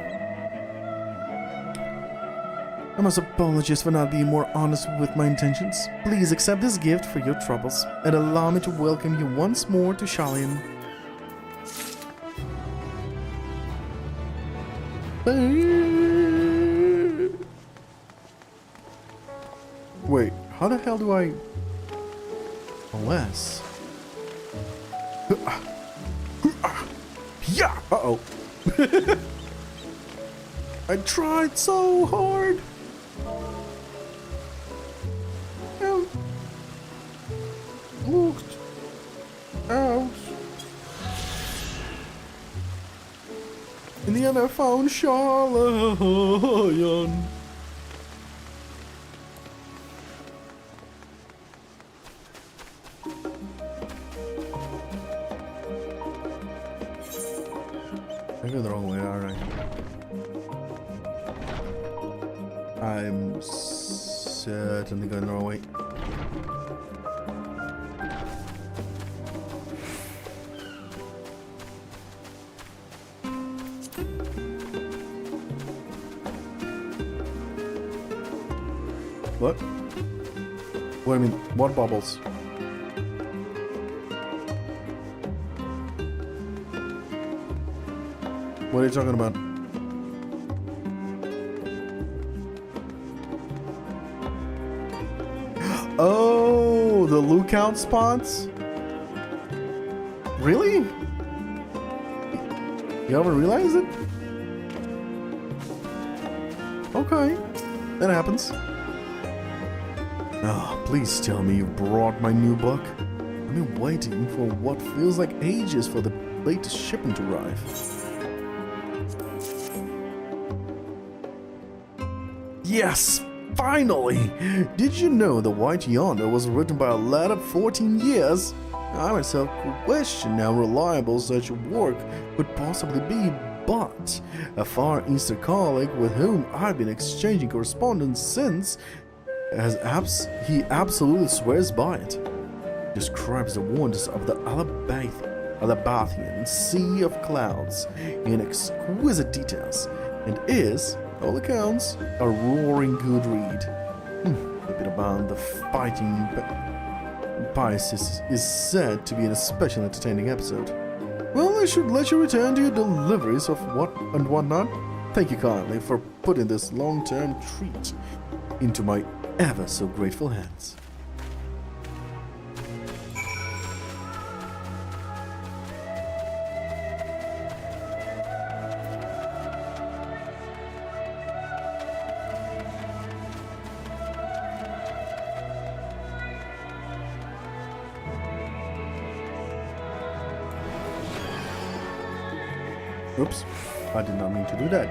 I must apologize for not being more honest with my intentions. Please accept this gift for your troubles, and allow me to welcome you once more to Shalian. Wait, how the hell do I... Unless... Yeah! Uh-oh. I tried so hard. And looked out. In the end I found Shalian. going the wrong way, aren't I? I'm certainly going the wrong way. What? What do you mean? What bubbles? What are you talking about? Oh, the lookout spots? Really? You haven't realized it? Okay, that happens. Oh, please tell me you brought my new book. I've been waiting for what feels like ages for the latest shipment to arrive. Yes, finally! Did you know The White Yonder was written by a lad of 14 years? I myself question how reliable such work could possibly be, but a Far Eastern colleague with whom I've been exchanging correspondence since he absolutely swears by it. Describes the wonders of the Alabathian Sea of Clouds in exquisite details, and is, all accounts, a roaring good read. A bit about the fighting Pisces is said to be an especially entertaining episode. Well, I should let you return to your deliveries of what and whatnot. Thank you kindly for putting this long-term treat into my ever so grateful hands. Oops, I did not mean to do that.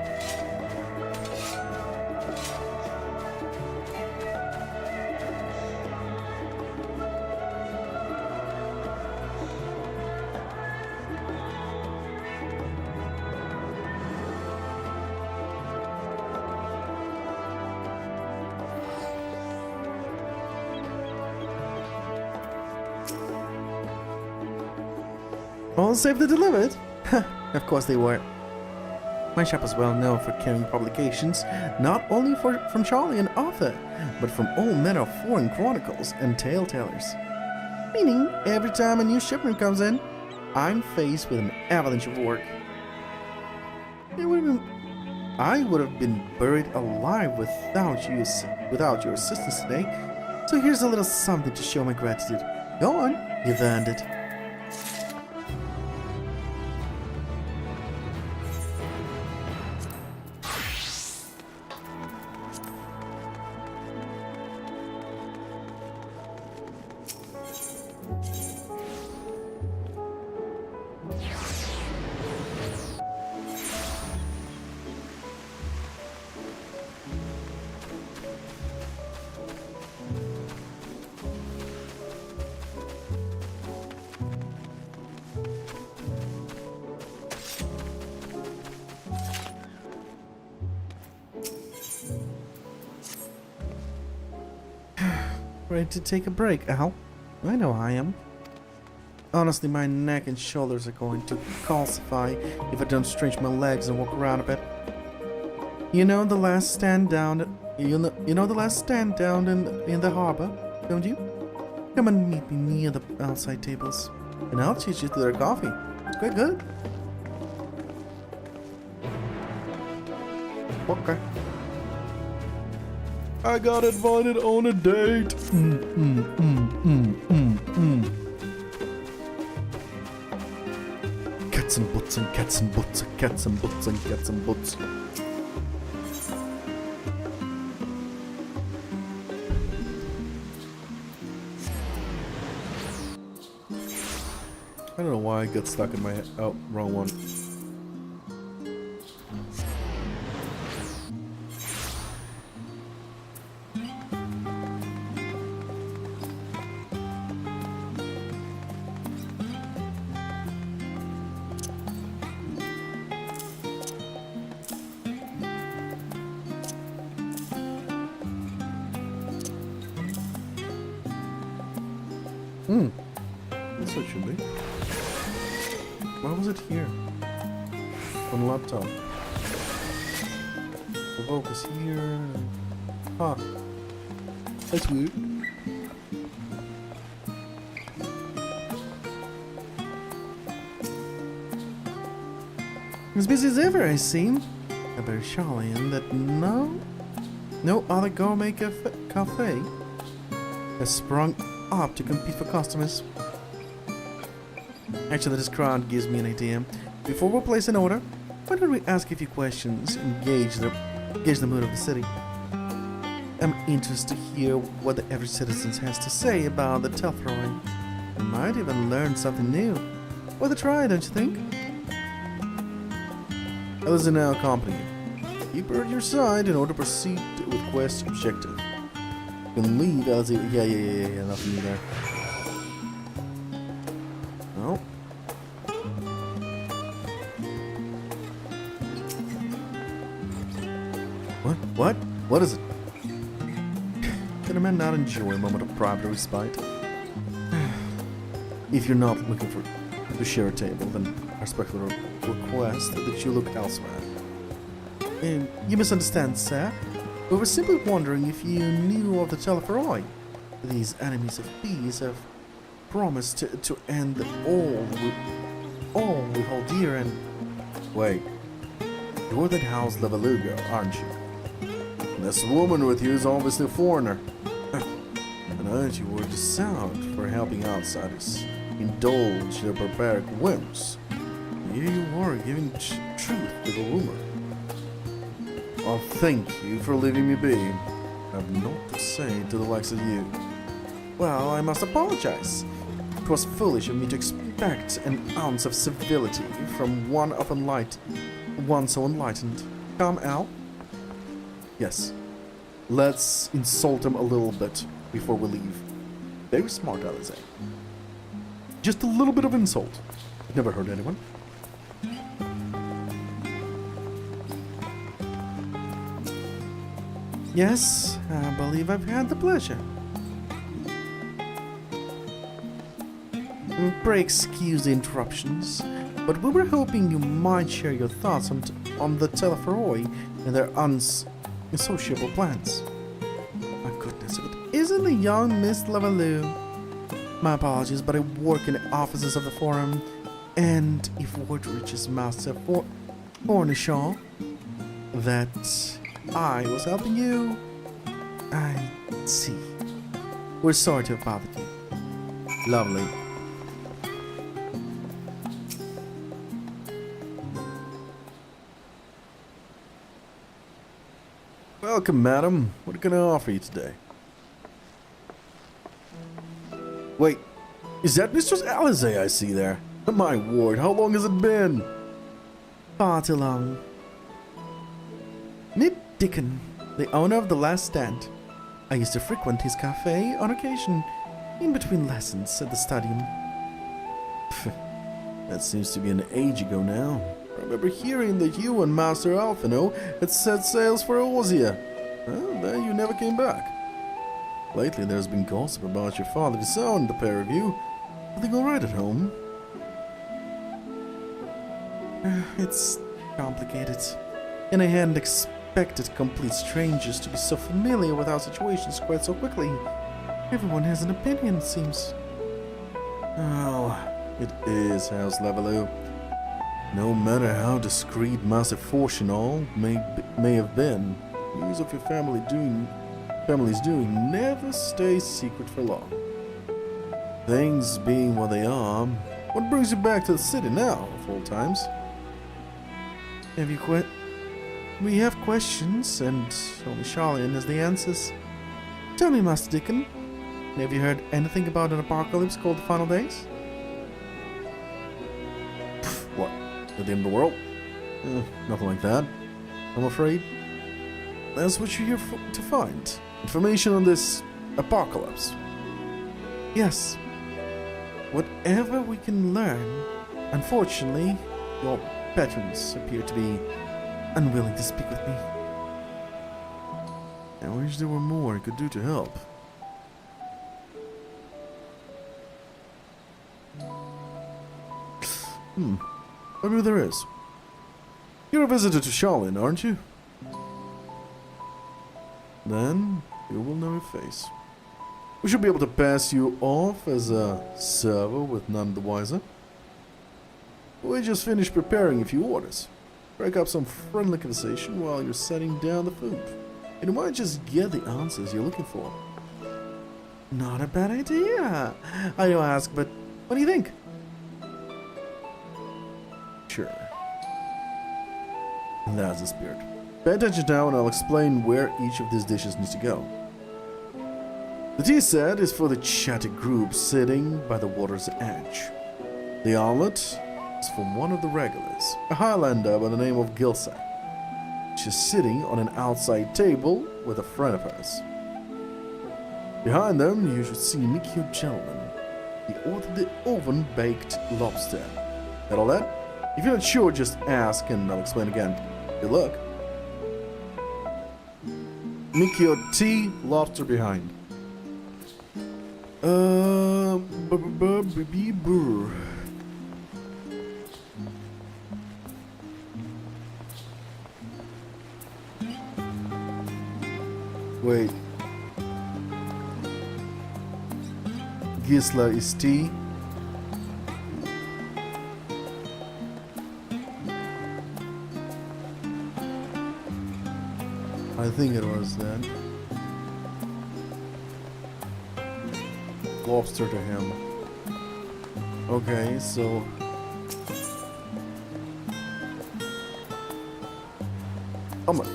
All safely delivered? Of course they were. My shop is well known for carrying publications, not only from Charlie and Arthur, but from all manner of foreign chronicles and tale-tellers. Meaning, every time a new shipment comes in, I'm faced with an avalanche of work. I would have been buried alive without your assistance today, so here's a little something to show my gratitude. Go on, you've earned it. Ready to take a break, Al? I know I am. Honestly, my neck and shoulders are going to calcify if I don't stretch my legs and walk around a bit. You know the last stand down. You know the last stand down in the harbor, don't you? Come and meet me near the outside tables, and I'll treat you to their coffee. It's quite good. Okay. I got invited on a date. Cats and butts and cats and butts and cats and butts and cats and butts. I don't know why I got stuck in my head. Oh, wrong one. That's what it should be. Why was it here? On laptop. The focus here. Huh. That's weird. As busy as ever, I seem. A very Charlian that no other gourmet cafe has sprung up to compete for customers. Actually, this crowd gives me an idea. Before we place an order, why don't we ask a few questions and gauge the mood of the city? I'm interested to hear what the average citizen has to say about the Telfroy. I might even learn something new. Worth a try, don't you think? Others are now accompany you. Keep her at your side in order to proceed with quest objective. You can leave as yeah, nothing new there. No. What? What is it? Can a man not enjoy a moment of private respite? If you're not looking to share a table, then I respectfully request that you look elsewhere. You misunderstand, sir. We were simply wondering if you knew of the Telfroy. These enemies of peace have promised to end all with all dear and... Wait. You're that house Levelugo, aren't you? This woman with you is obviously a foreigner. And aren't you worth the sound for helping outsiders indulge their barbaric whims? Here you are giving truth to the rumor. Well, thank you for leaving me be. I have naught to say to the likes of you. Well, I must apologize. It was foolish of me to expect an ounce of civility from one so enlightened. Come, Al? Yes. Let's insult him a little bit before we leave. Very smart, Alize. Just a little bit of insult. Never hurt anyone. Yes, I believe I've had the pleasure. Pray excuse the interruptions, but we were hoping you might share your thoughts on the Telfroy and their unsociable plans. My goodness, if it isn't the young Miss Lavalou. My apologies, but I work in the offices of the Forum, and if word reaches Master Fornishaw that I was helping you, I see. We're sorry to have bothered you. Lovely. Welcome, madam. What can I offer you today? Wait, is that Mistress Alize I see there? My word, how long has it been? Far too long. Nip Dickon, the owner of the Last Stand. I used to frequent his cafe on occasion, in between lessons at the stadium. That seems to be an age ago now. I remember hearing that you and Master Alphino had set sails for Ozia. Well, then you never came back. Lately there's been gossip about your father disowned the pair of you. Everything alright at home? It's complicated. And I hadn't expected complete strangers to be so familiar with our situations quite so quickly. Everyone has an opinion, it seems. Oh, it is House Lavalou. No matter how discreet Master Fortunal may have been, news of your family's doing never stays secret for long. Things being what they are, what brings you back to the city now, of all times? We have questions, and only Charlian has the answers. Tell me, Master Dickon, have you heard anything about an apocalypse called the Final Days? What? At the end of the world? Nothing like that, I'm afraid. That's what you're here to find. Information on this apocalypse. Yes. Whatever we can learn. Unfortunately, your patrons appear to be unwilling to speak with me. I wish there were more I could do to help. Maybe there is. You're a visitor to Shaolin, aren't you? Then you will know your face. We should be able to pass you off as a server with none the wiser. We just finished preparing a few orders. Break up some friendly conversation while you're setting down the food. And you might just get the answers you're looking for. Not a bad idea. I don't ask, but what do you think? Sure. That's the spirit. Pay attention now and I'll explain where each of these dishes needs to go. The tea set is for the chatty group sitting by the water's edge. The omelet is from one of the regulars, a Highlander by the name of Gilsa. She's sitting on an outside table with a friend of hers. Behind them, you should see Mickey gentleman. He ordered the oven-baked lobster. Got all that? If you're not sure, just ask and I'll explain again. Good luck. Mickey tea, lobster behind. Wait. Gisla is tea. I think it was that. Lobster to him. Okay, so omelet.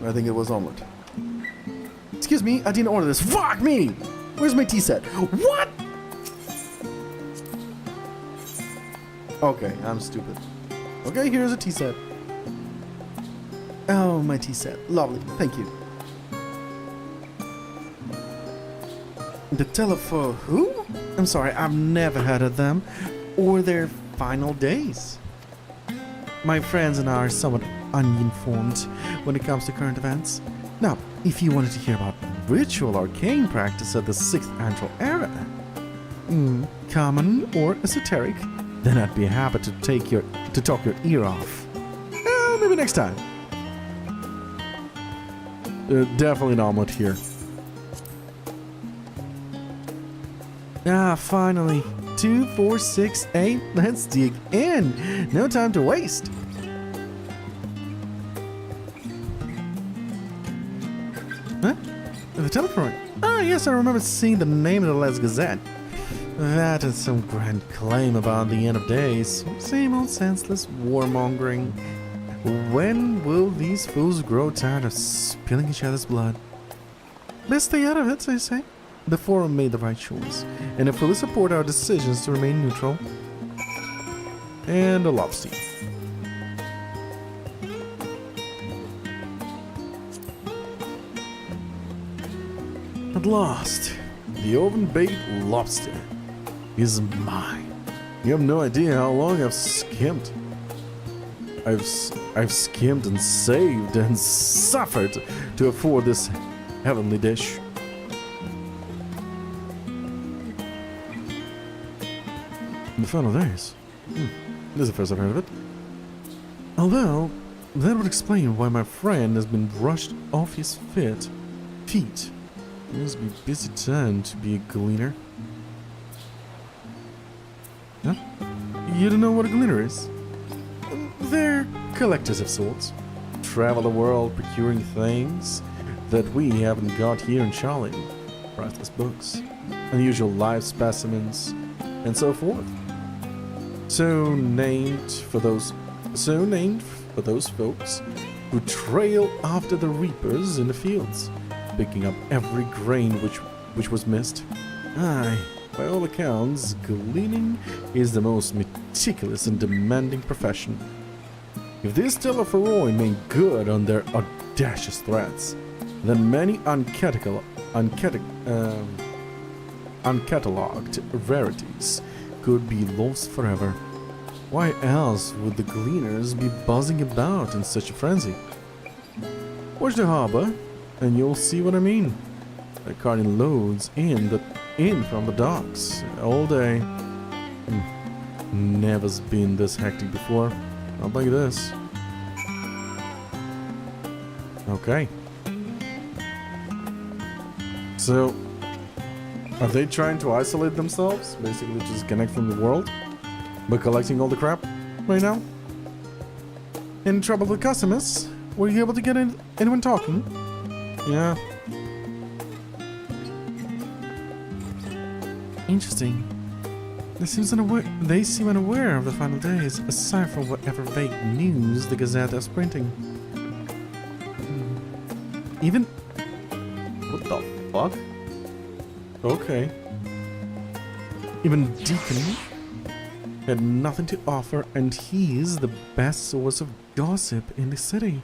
I think it was omelet. Excuse me, I didn't order this. Fuck me! Where's my tea set? What? Okay, I'm stupid. Okay, here's a tea set. Oh, my tea set. Lovely. Thank you. The telephone. Who? I'm sorry, I've never heard of them or their final days. My friends and I are somewhat uninformed when it comes to current events. Now, if you wanted to hear about ritual arcane practice of the 6th Antral era, common or esoteric, then I'd be happy to talk your ear off. Maybe next time. Definitely an omelet here. Ah, finally. 2, 4, 6, 8. Let's dig in. No time to waste. Huh? The telephone. Ah, yes, I remember seeing the name in the last Gazette. That is some grand claim about the end of days. Same old senseless warmongering. When will these fools grow tired of spilling each other's blood? Let's stay out of it, I say. The forum made the right choice, and I fully support our decisions to remain neutral. And a lobster. At last, the oven-baked lobster is mine. You have no idea how long I've skimmed. I've skimmed and saved and suffered to afford this heavenly dish. The final days. This is the first I've heard of it. Although, that would explain why my friend has been brushed off his feet. It must be busy time to be a gleaner. Huh? You don't know what a gleaner is? They're collectors of sorts. Travel the world procuring things that we haven't got here in Charlie. Priceless books, unusual live specimens, and so forth. So named for those folks who trail after the reapers in the fields, picking up every grain which was missed. Aye, by all accounts, gleaning is the most meticulous and demanding profession. If these Telephoroi made good on their audacious threats, then many uncatalogued rarities could be lost forever. Why else would the gleaners be buzzing about in such a frenzy? Watch the harbor, and you'll see what I mean. They're carting loads in from the docks all day. Never's been this hectic before. Not like this. Okay. So, are they trying to isolate themselves? Basically just disconnect from the world? By collecting all the crap right now? In trouble with customers? Were you able to get anyone talking? Yeah. Interesting. They seem unaware of the final days, aside from whatever vague news the Gazette is printing. Even... What the fuck? Okay. Even Deacon had nothing to offer, and he's the best source of gossip in the city.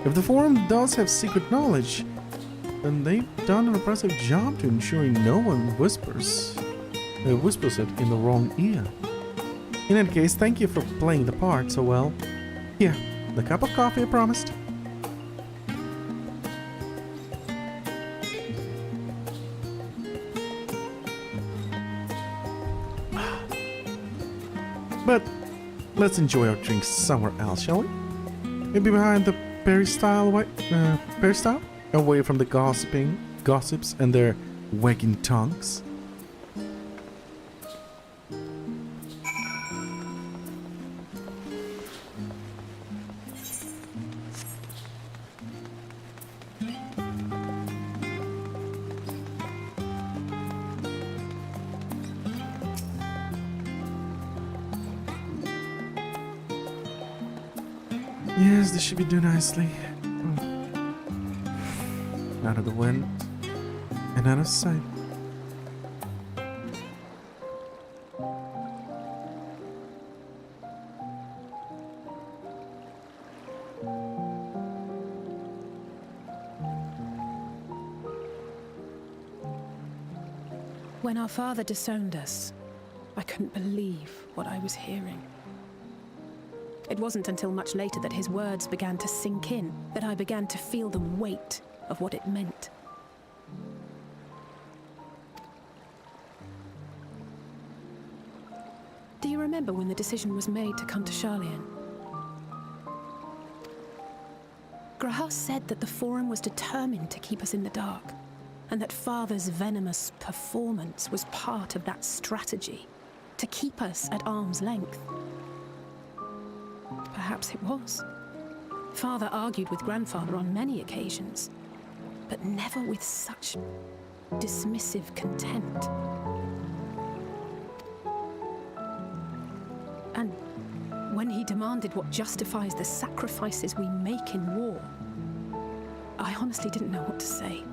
If the Forum does have secret knowledge, then they've done an impressive job to ensuring no one whispers it in the wrong ear. In any case, thank you for playing the part so well. Here, the cup of coffee I promised. But let's enjoy our drinks somewhere else, shall we? Maybe behind the peristyle, away from the gossips and their wagging tongues. Yes, this should be done nicely. Out of the wind and out of sight. When our father disowned us, I couldn't believe what I was hearing. It wasn't until much later that his words began to sink in, that I began to feel the weight of what it meant. Do you remember when the decision was made to come to Charlian? Graham said that the Forum was determined to keep us in the dark, and that Father's venomous performance was part of that strategy, to keep us at arm's length. Perhaps it was. Father argued with Grandfather on many occasions, but never with such dismissive contempt. And when he demanded what justifies the sacrifices we make in war, I honestly didn't know what to say.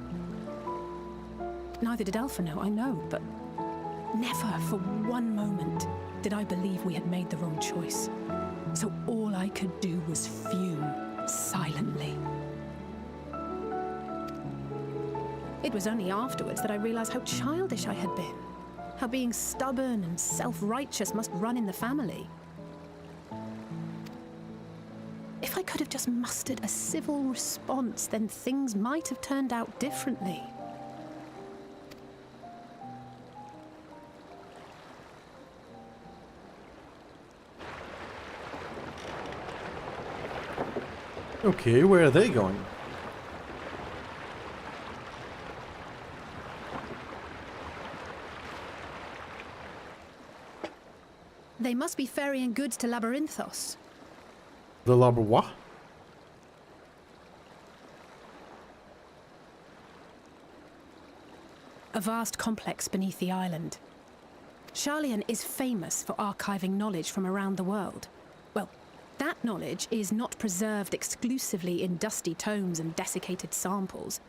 Neither did Alpha know, I know, but never for one moment did I believe we had made the wrong choice. So all I could do was fume silently. It was only afterwards that I realized how childish I had been, how being stubborn and self-righteous must run in the family. If I could have just mustered a civil response, then things might have turned out differently. Okay, where are they going? They must be ferrying goods to Labyrinthos. The what? A vast complex beneath the island. Charlian is famous for archiving knowledge from around the world. Well, that knowledge is not preserved exclusively in dusty tomes and desiccated samples.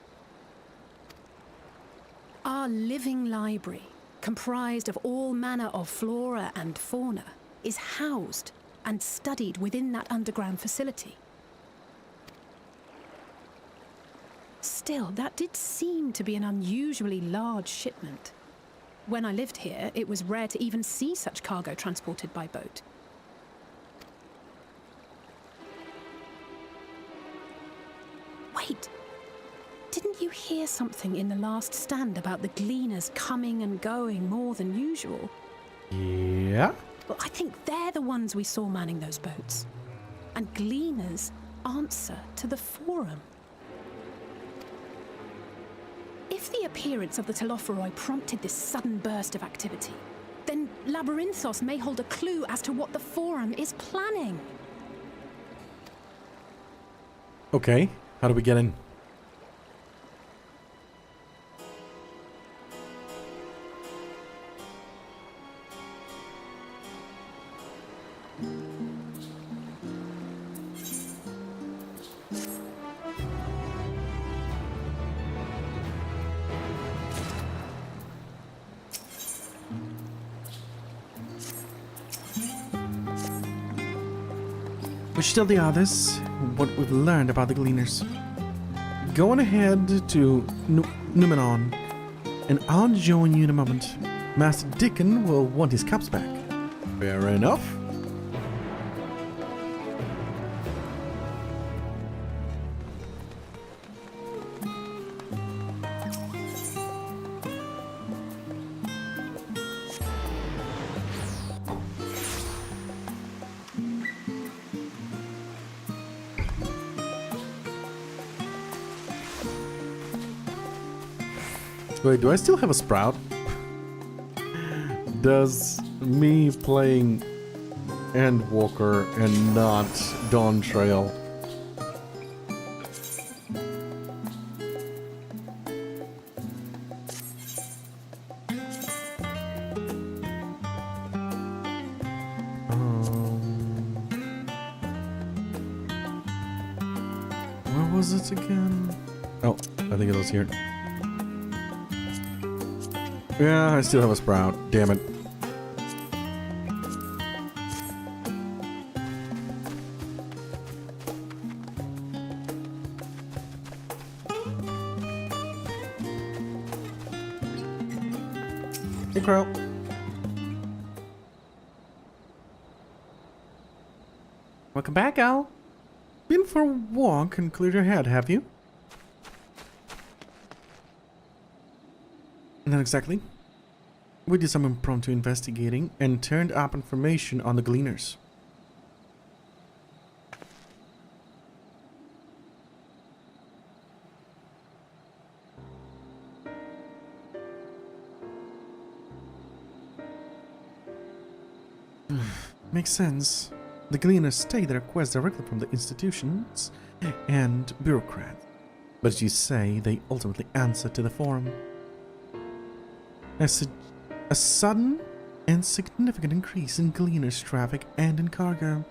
Our living library, comprised of all manner of flora and fauna, is housed and studied within that underground facility. Still, that did seem to be an unusually large shipment. When I lived here, it was rare to even see such cargo transported by boat. Wait, didn't you hear something in the last stand about the gleaners coming and going more than usual? Yeah? Well, I think they're the ones we saw manning those boats. And Gleaner's answer to the Forum. If the appearance of the Telophoroi prompted this sudden burst of activity, then Labyrinthos may hold a clue as to what the Forum is planning. Okay, how do we get in? We should tell the others what we've learned about the Gleaners. Go on ahead to Numenon, and I'll join you in a moment. Master Dickon will want his cups back. Fair enough. Wait, do I still have a sprout? Does me playing Endwalker and not Dawn Trail where was it again? Oh, I think it was here. Yeah, I still have a sprout. Damn it. Hey, Crow. Welcome back, Al. Been for a walk and cleared your head, have you? Not exactly. We did some impromptu investigating and turned up information on the Gleaners. Makes sense. The Gleaners take their requests directly from the institutions and bureaucrats. But as you say, they ultimately answer to the Forum. A sudden and significant increase in Gleaners traffic and in cargo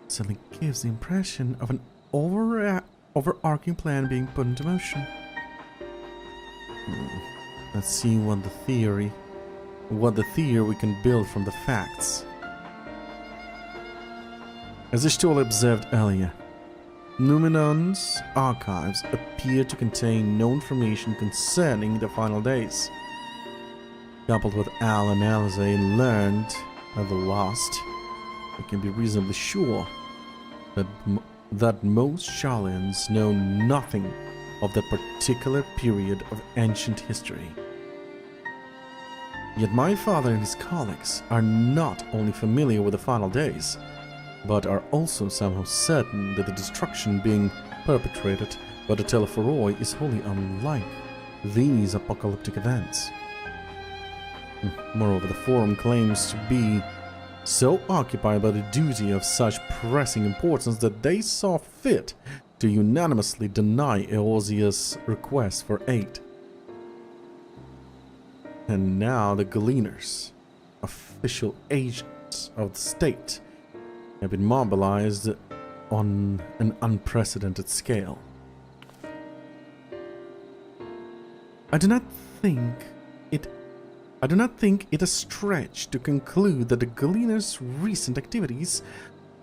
suddenly gives the impression of an overarching plan being put into motion. Let's see what the theory we can build from the facts. As Ishtola observed earlier, Numenon's archives appear to contain no information concerning the final days. Coupled with Al and Alize learned of the last, we can be reasonably sure that most Sharlayans know nothing of that particular period of ancient history. Yet my father and his colleagues are not only familiar with the final days, but are also somehow certain that the destruction being perpetrated by the Telophoroi is wholly unlike these apocalyptic events. Moreover, the Forum claims to be so occupied by the duty of such pressing importance that they saw fit to unanimously deny Eosia's request for aid. And now the Gleaners, official agents of the state, have been mobilized on an unprecedented scale. I do not think it a stretch to conclude that the Gleaners' recent activities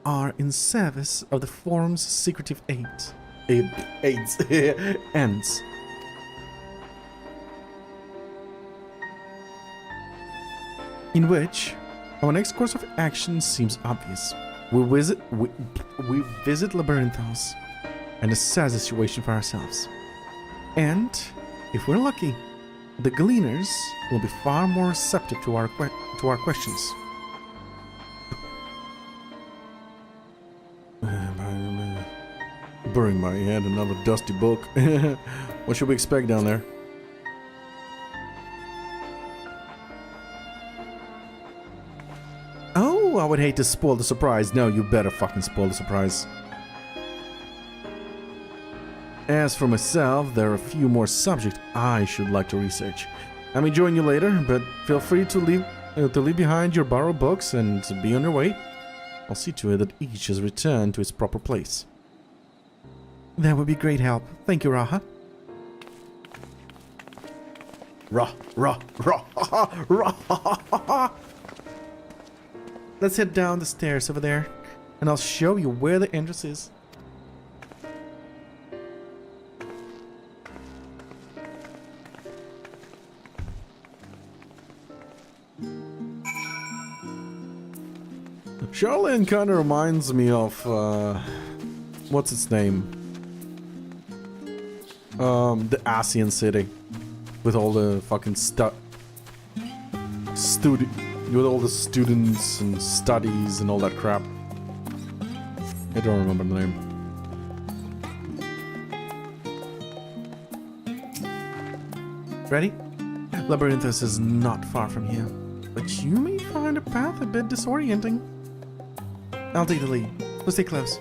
are in service of the Forum's secretive ends. In which our next course of action seems obvious. We visit Labyrinthos and assess the situation for ourselves. And, if we're lucky, the Gleaners will be far more receptive to our questions. Burying my head in another dusty book. What should we expect down there? Oh, I would hate to spoil the surprise. No, you better fucking spoil the surprise. As for myself, there are a few more subjects I should like to research. I may join you later, but feel free to leave behind your borrowed books and be on your way. I'll see to it that each is returned to its proper place. That would be great help. Thank you, Raha. Let's head down the stairs over there, and I'll show you where the entrance is. Charlene kind of reminds me of, what's its name? The ASEAN city. With all the fucking with all the students and studies and all that crap. I don't remember the name. Ready? Labyrinthus is not far from here, but you may find a path a bit disorienting. I'll take the lead. So stay close.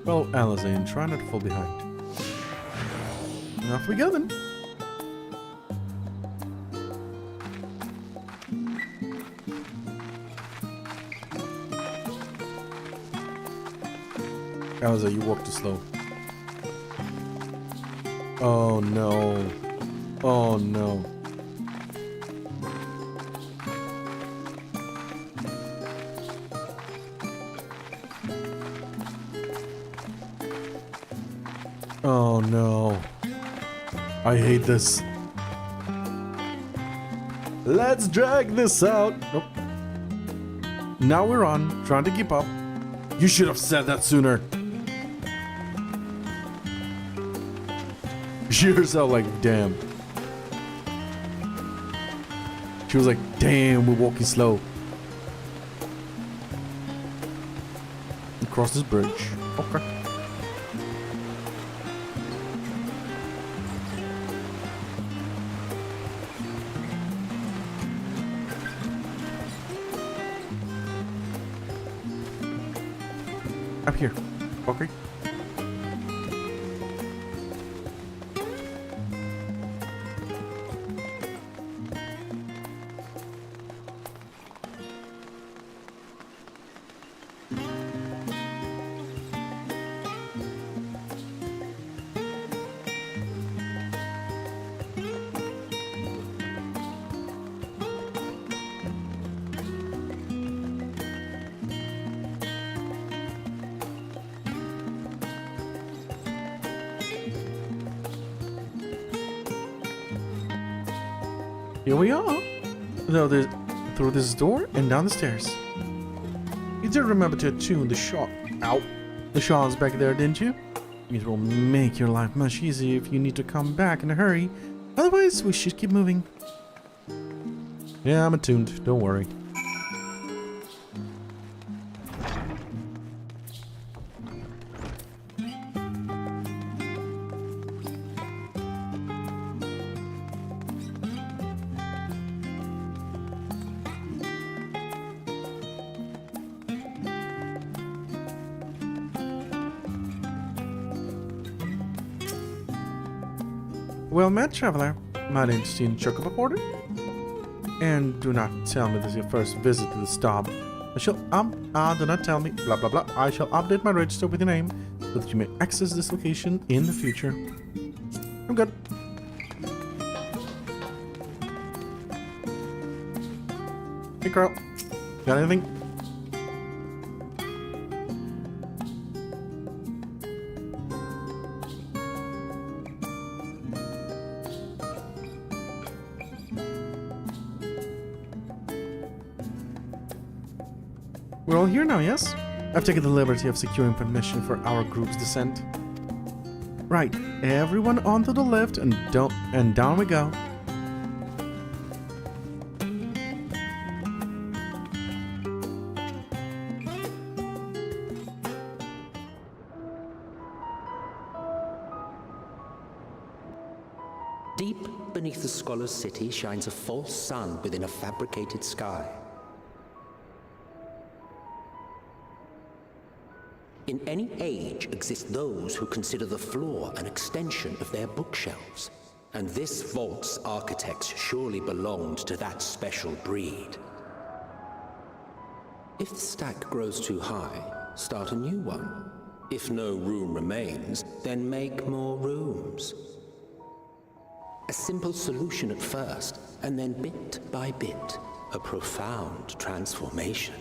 Well, Alizane, try not to fall behind. Off we go then. Alizane, you walk too slow. Oh no. Oh no. Oh no. I hate this. Let's drag this out. Nope. Now we're on, trying to keep up. You should have said that sooner. She herself like, damn. She was like, damn, we're walking slow. Across this bridge. Okay. Up here. Okay. Here we are. Through this door and down the stairs. You did remember to attune the shot. Ow. The shards back there, didn't you? It will make your life much easier if you need to come back in a hurry. Otherwise, we should keep moving. Yeah, I'm attuned. Don't worry. Well met, traveler. Might interest you in chocobo order? And do not tell me this is your first visit to the stop. Do not tell me, blah blah blah. I shall update my register with your name so that you may access this location in the future. I'm good. Hey girl, got anything? We're all here now, yes? I've taken the liberty of securing permission for our group's descent. Right, everyone onto the lift and down we go. Deep beneath the scholar's city shines a false sun within a fabricated sky. In any age exist those who consider the floor an extension of their bookshelves, and this vault's architects surely belonged to that special breed. If the stack grows too high, start a new one. If no room remains, then make more rooms. A simple solution at first, and then bit by bit, a profound transformation.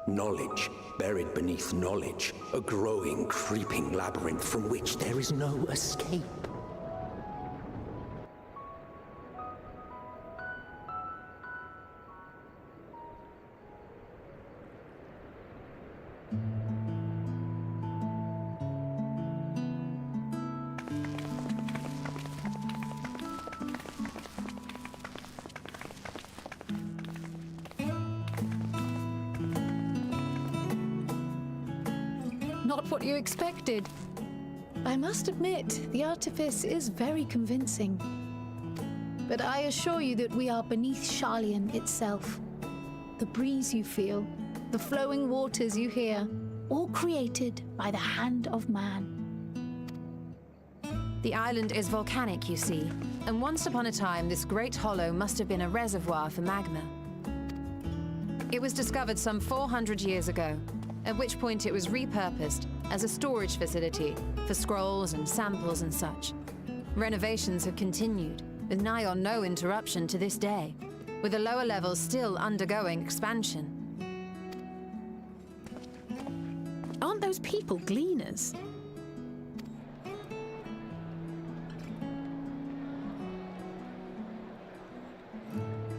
Knowledge buried beneath knowledge, a growing, creeping labyrinth from which there is no escape. Not what you expected. I must admit, the artifice is very convincing. But I assure you that we are beneath Sharlayan itself. The breeze you feel, the flowing waters you hear, all created by the hand of man. The island is volcanic, you see, and once upon a time this great hollow must have been a reservoir for magma. It was discovered some 400 years ago, at which point it was repurposed as a storage facility for scrolls and samples and such. Renovations have continued, with nigh on no interruption to this day, with the lower levels still undergoing expansion. Aren't those people gleaners?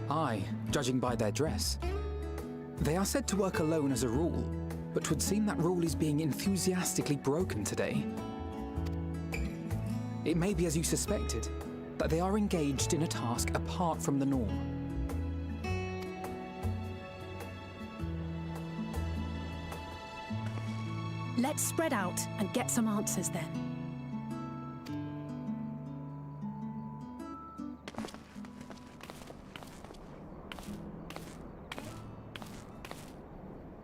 Aye, judging by their dress. They are said to work alone as a rule, but 'twould seem that rule is being enthusiastically broken today. It may be as you suspected, that they are engaged in a task apart from the norm. Let's spread out and get some answers then.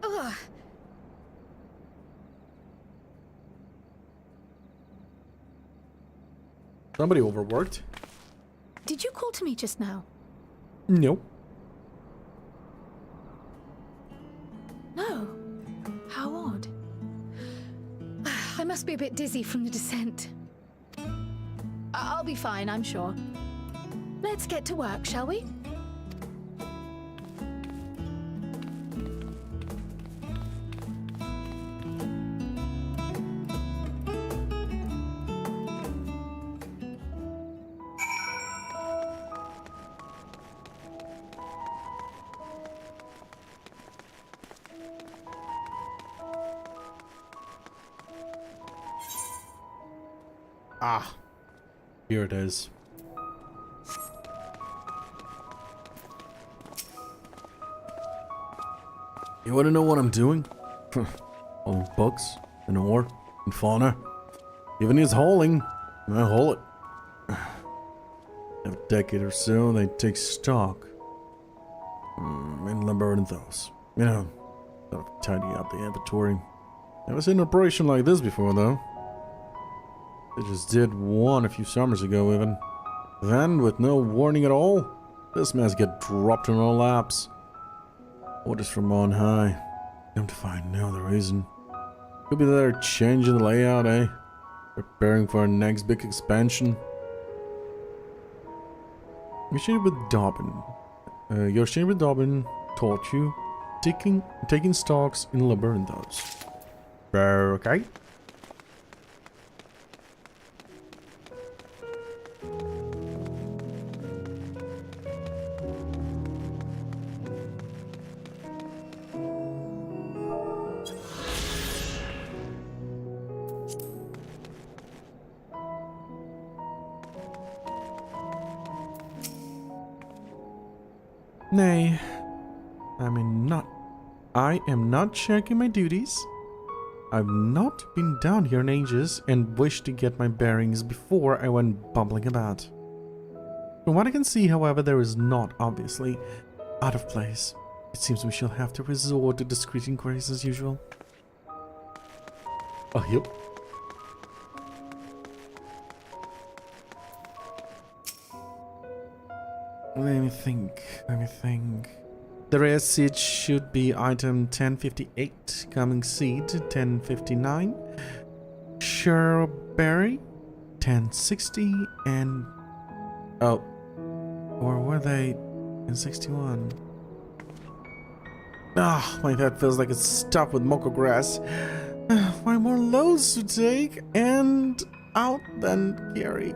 Ugh. Somebody overworked? Did you call to me just now? No. No. How odd. I must be a bit dizzy from the descent. I'll be fine, I'm sure. Let's get to work, shall we? Ah, here it is. You want to know what I'm doing? Hauling books and ore and fauna. Even his hauling, I haul it. Every decade or so, they take stock in labyrinthos. You know, sort of tidy up the inventory. Never seen an operation like this before, though. They just did one a few summers ago, even. Then, with no warning at all, this mess get dropped in our laps. Orders from on high. Come to find no other reason. Could be that they're changing the layout, eh? Preparing for our next big expansion. Your with Dobbin taught you taking stocks in labyrinthos. Okay. Nay, I am not shirking my duties. I've not been down here in ages and wished to get my bearings before I went bumbling about. From what I can see, however, there is not obviously out of place. It seems we shall have to resort to discreet inquiries as usual. Oh, yep. Let me think. The rare seed should be item 1058, coming seed 1059, Sherberry 1060, and oh, or were they in 61? Ah, my head feels like it's stuffed with moko grass. 5 more loads to take and out then carry.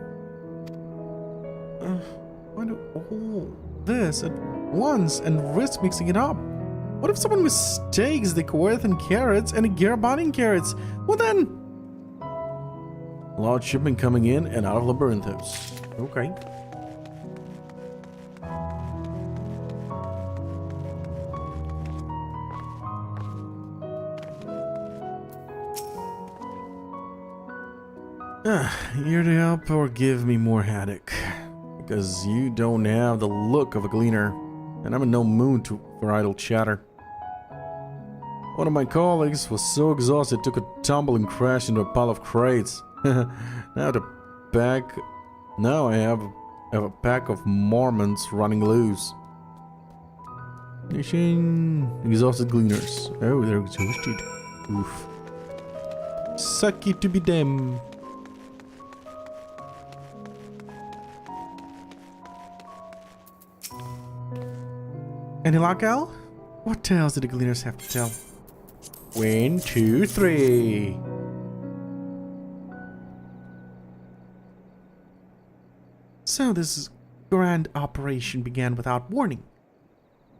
Why do all this at once and risk mixing it up? What if someone mistakes the Coerthan carrots and the Garabanin carrots? Well then... Large shipment coming in and out of Labyrinthos. Okay. Here to help or give me more headache. Because you don't have the look of a gleaner, and I'm in no mood for idle chatter. One of my colleagues was so exhausted took a tumble and crashed into a pile of crates. Now I have a pack of Mormons running loose. Exhausted gleaners. Oh, they're exhausted. Oof. Sucky to be them. Any luck, Al? What tales do the gleaners have to tell? 1, 2, 3. So this grand operation began without warning.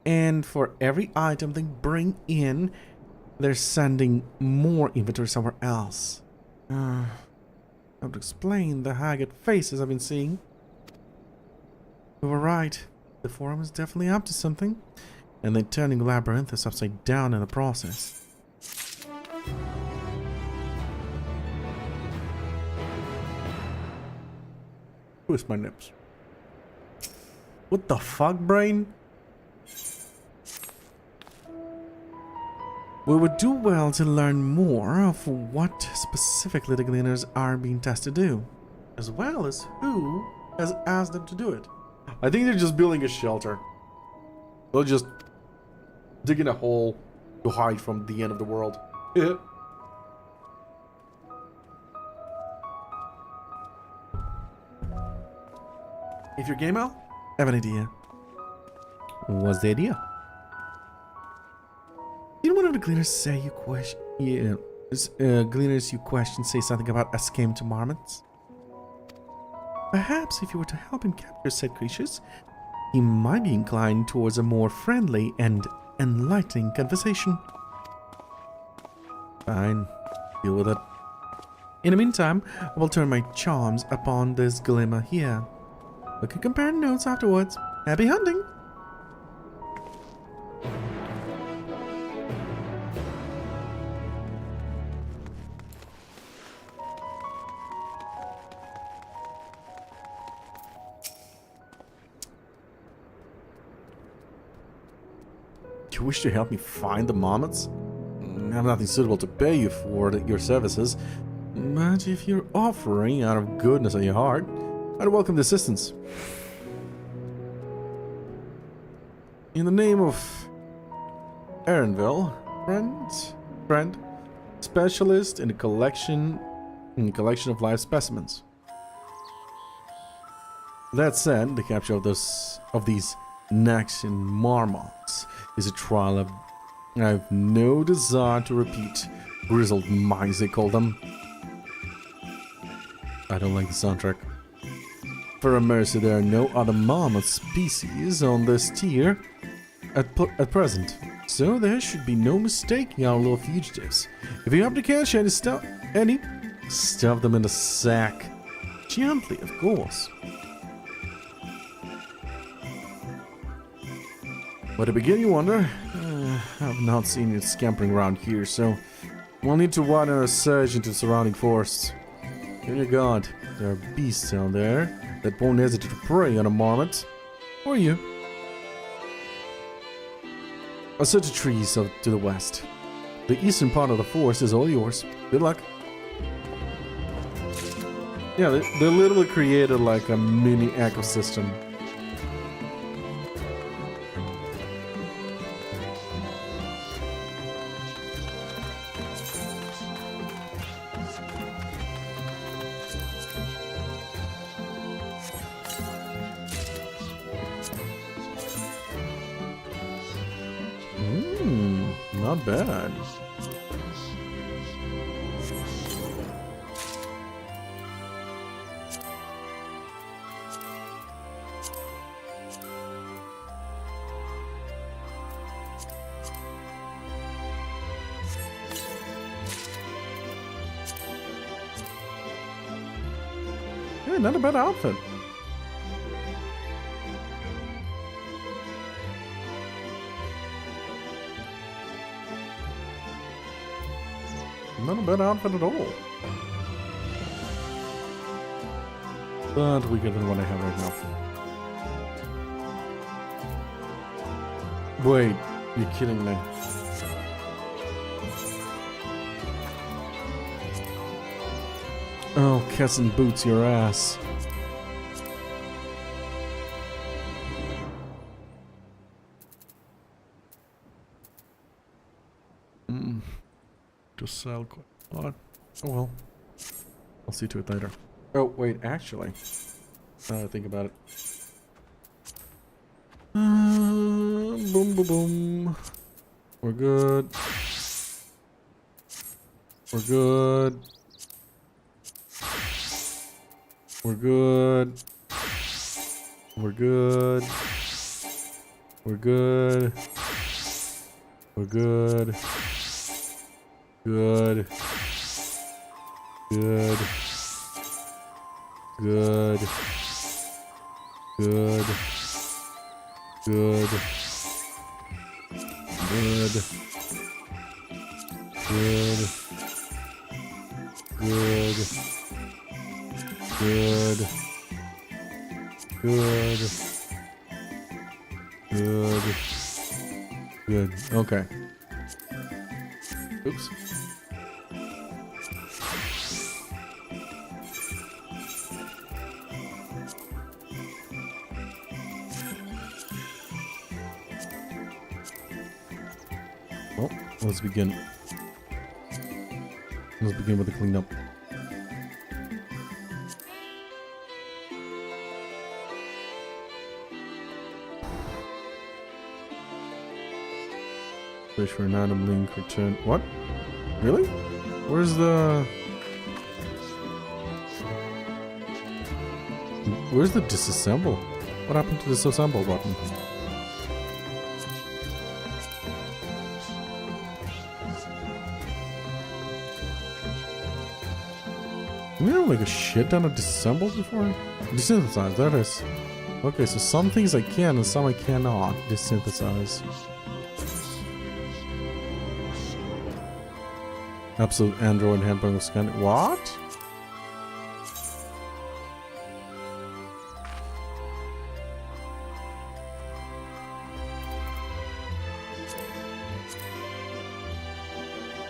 And for every item they bring in, they're sending more inventory somewhere else. How to explain the haggard faces I've been seeing? We were right. The forum is definitely up to something, and they're turning Labyrinthus upside down in the process. Twist my nips. What the fuck, brain? We would do well to learn more of what specifically the Gleaners are being tested to do, as well as who has asked them to do it. I think they're just building a shelter. They'll just dig in a hole to hide from the end of the world. If you're game out, I have an idea. What's the idea? Didn't one of the Gleaners say you question? Gleaners you question say something about us came to marmots? Perhaps if you were to help him capture said creatures, he might be inclined towards a more friendly and enlightening conversation. Fine, deal with it. In the meantime, I will turn my charms upon this glimmer here. We can compare notes afterwards. Happy hunting! You wish to help me find the marmots? I have nothing suitable to pay you for your services, but if you're offering out of goodness of your heart, I'd welcome the assistance. In the name of Aaronville, friend, specialist in the collection of live specimens. That said, the capture of these Naxian marmots is a trial I have no desire to repeat. Grizzled mice, they call them. I don't like the soundtrack. For a mercy, there are no other marmot species on this tier at present, so there should be no mistaking our little fugitives. If you happen to catch any, stuff them in the sack. Gently, of course. But to begin, you wonder? I've not seen it scampering around here, so we'll need to widen our search into surrounding forests. Dear God, there are beasts out there that won't hesitate to prey on a marmot. Or you. I'll search the trees out to the west. The eastern part of the forest is all yours. Good luck. Yeah, they literally created like a mini ecosystem. Not bad. Yeah, not a bad outfit. Not a bad outfit at all. But weaker than what I have right now. Wait, you're kidding me. Oh, Kessin boots your ass. To sell what? Oh well. I'll see to it later. Oh wait, actually. Think about it. Boom boom boom. We're good. We're good. We're good. We're good. We're good. We're good. Good. Good. Good. Good. Good. Good. Good. Good. Good. Good. Good. Good. Okay. Oops. Well, let's begin. Let's begin with the cleanup. Wish for an item link return. What? Really? Where's the disassemble? What happened to the disassemble button? Didn't we have like a shit ton of disassembles before? Desynthesize, that is. Okay, so some things I can and some I cannot desynthesize. Absolute Android handbook scan. What?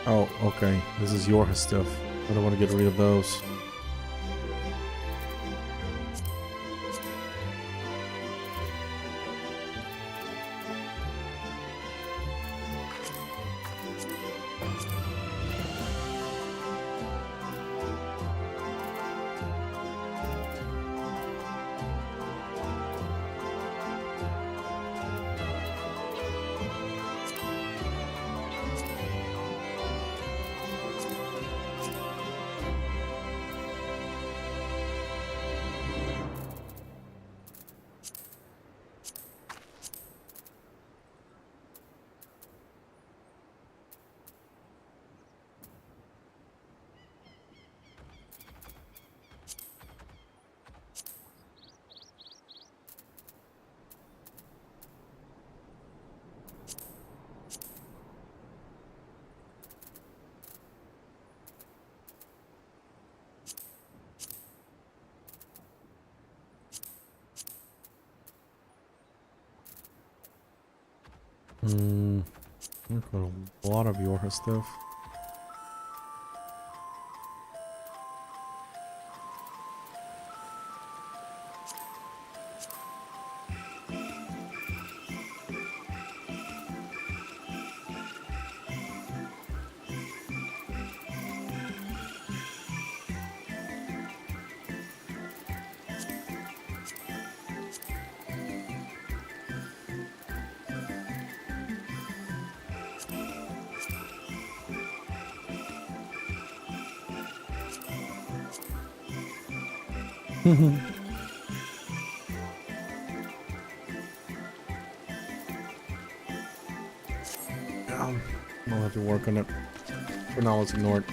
Oh, okay. This is your stuff. I don't want to get rid of those. I've got a lot of your stuff. I'll have to work on it. For now, let's ignore it.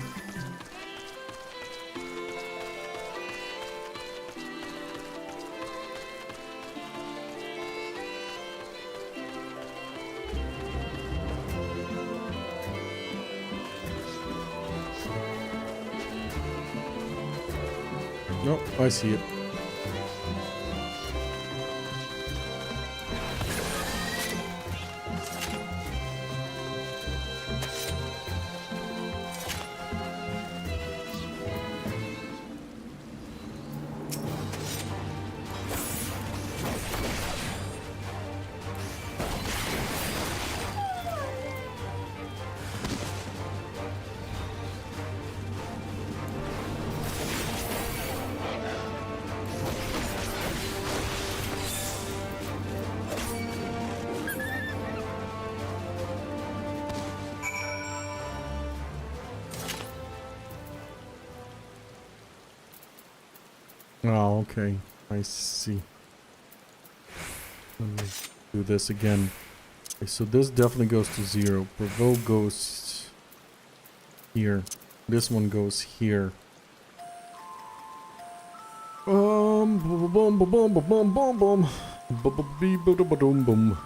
Nope, I see it. Oh, okay. I see. Let me do this again. Okay, so this definitely goes to 0. Provoke goes here. This one goes here. Boom, boom, boom, boom, boom, boom, boom, boom, boom, boom.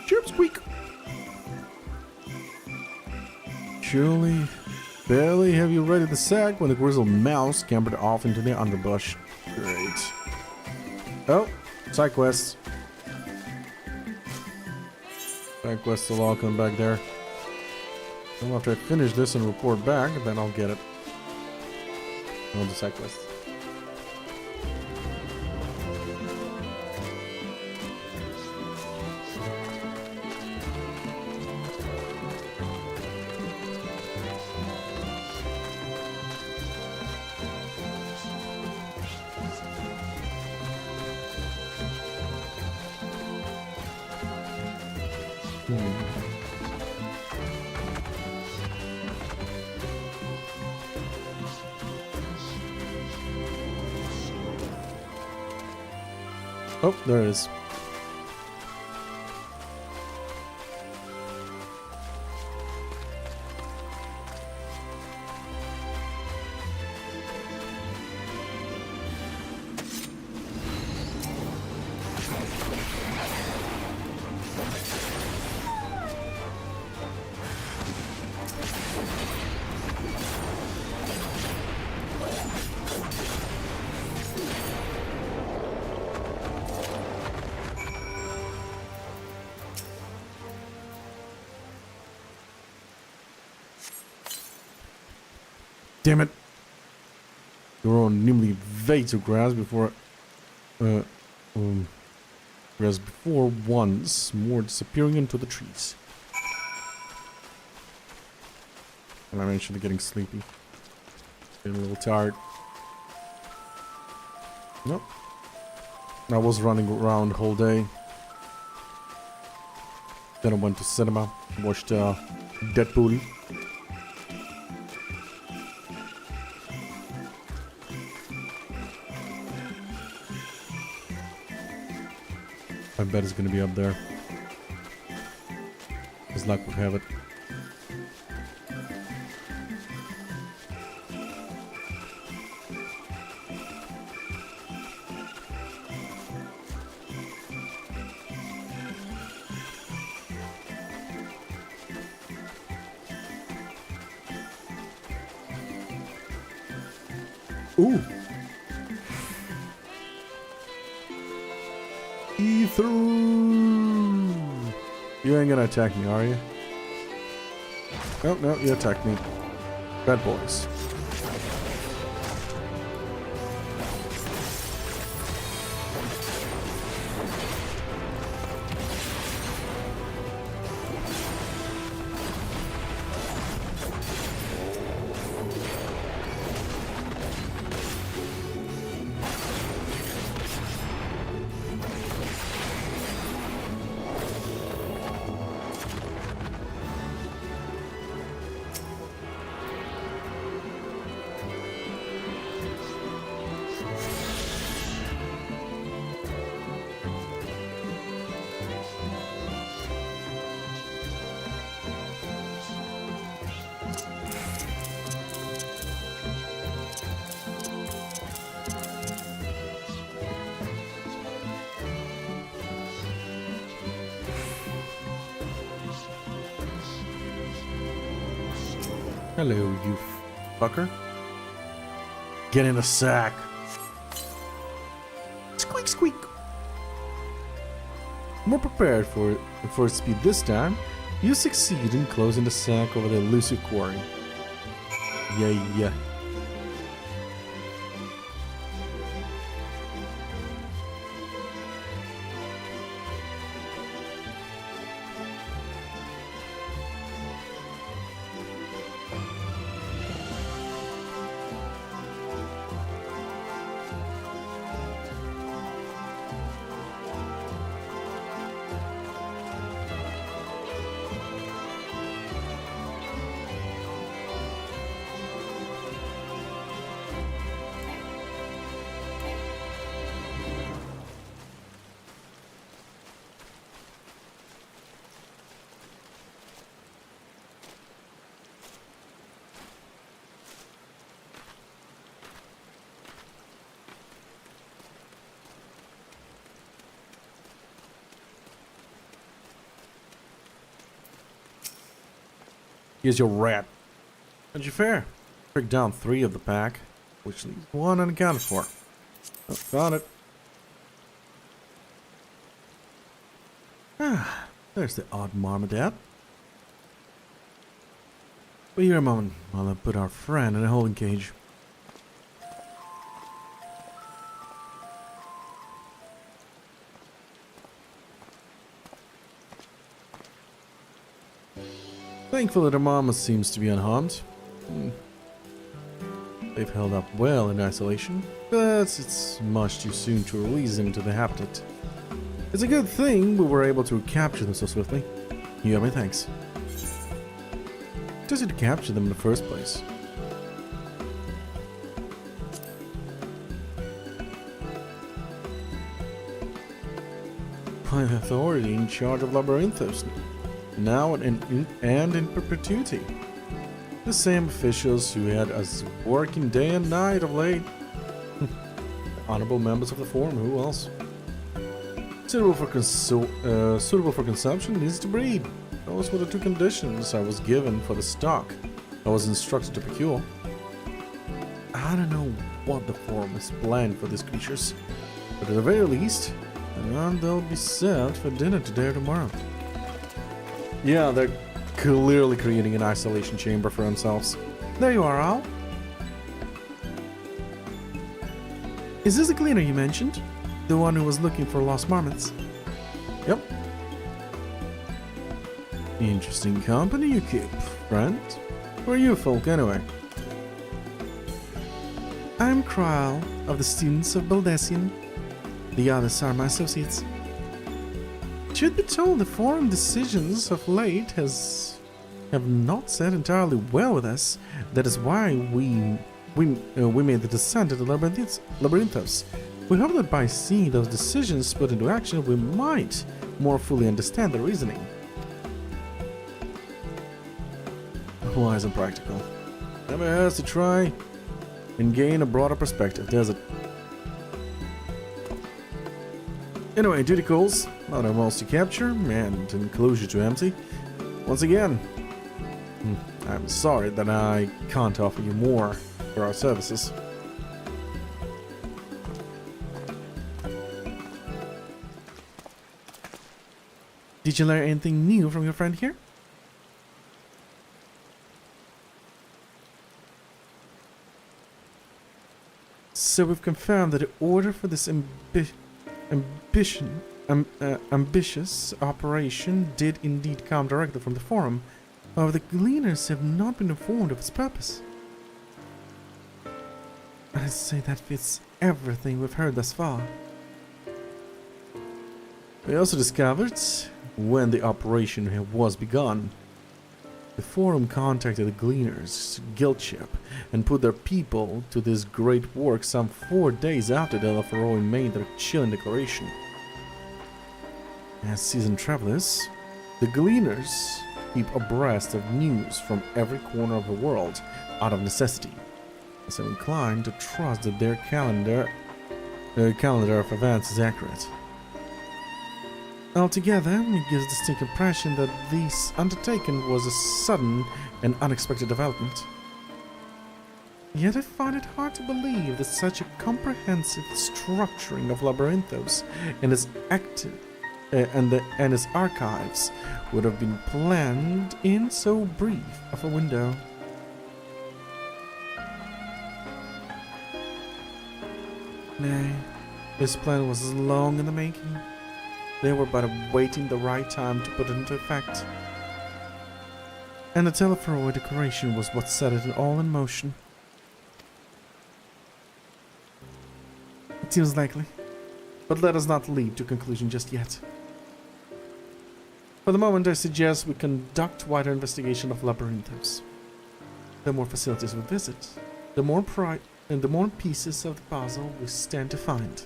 Chirp squeak. Surely, barely have you ready the sack when the grizzled mouse scampered off into the underbrush. Great. Oh, side quests. Side quests will all come back there. Well, after I finish this and report back, then I'll get it. On the side quests. Oh, there it is. Damn it! You're on nimbly way to grasp before grasp before once more disappearing into the trees. And I'm actually getting sleepy. Getting a little tired. Nope. I was running around the whole day. Then I went to cinema, watched Deadpool. I bet it's gonna be up there. As luck would have it. Ooh. Ether. You ain't gonna attack me, are you? No, you attacked me. Bad boys. Hello, you fucker. Get in a sack. Squeak, squeak. More prepared for speed this time, you succeed in closing the sack over the elusive quarry. Yeah. Here's your rat. How'd you fare? Break down 3 of the pack, which leaves 1 unaccounted for. Oh, found it. Ah, there's the odd marmoset. Wait here a moment while I put our friend in a holding cage. Thankfully, the marmoset seems to be unharmed. They've held up well in isolation, but it's much too soon to release them into the habitat. It's a good thing we were able to capture them so swiftly. You have my thanks. It does it to capture them in the first place? By the authority in charge of Labyrinthos, now and in perpetuity. The same officials who had us working day and night of late. Honorable members of the Forum, who else? Suitable for consumption needs to breed. Those were the 2 conditions I was given for the stock I was instructed to procure. I don't know what the Forum has planned for these creatures, but at the very least, they'll be served for dinner today or tomorrow. Yeah, they're clearly creating an isolation chamber for themselves. There you are, Al. Is this the cleaner you mentioned? The one who was looking for lost marmots? Yep. Interesting company you keep, friend. Who are you folk, anyway? I'm Kral, of the students of Baldessian. The others are my associates. Should be told the foreign decisions of late have not sat entirely well with us. That is why we made the descent to the Labyrinthos. We hope that by seeing those decisions put into action, we might more fully understand the reasoning. Wise and practical. Never hurts to try and gain a broader perspective, does it? Anyway, duty calls, other walls to capture, and enclosure to empty. Once again, I'm sorry that I can't offer you more for our services. Did you learn anything new from your friend here? So we've confirmed that the order for this ambitious operation did indeed come directly from the Forum. However, the Gleaners have not been informed of its purpose. I'd say that fits everything we've heard thus far. We also discovered, when the operation was begun, the Forum contacted the Gleaners guild ship and put their people to this great work some 4 days after the Elefaro made their chilling declaration. As seasoned travelers, the Gleaners keep abreast of news from every corner of the world out of necessity, as I'm inclined to trust that their calendar of events is accurate. Altogether, it gives a distinct impression that this undertaking was a sudden and unexpected development. Yet I find it hard to believe that such a comprehensive structuring of Labyrinthos and its its archives would have been planned in so brief of a window. Nay, this plan was long in the making. They were but awaiting the right time to put it into effect. And the Elefaro declaration was what set it all in motion. It seems likely, but let us not leap to conclusion just yet. For the moment, I suggest we conduct wider investigation of Labyrinthos. The more facilities we visit, the more pieces of the puzzle we stand to find.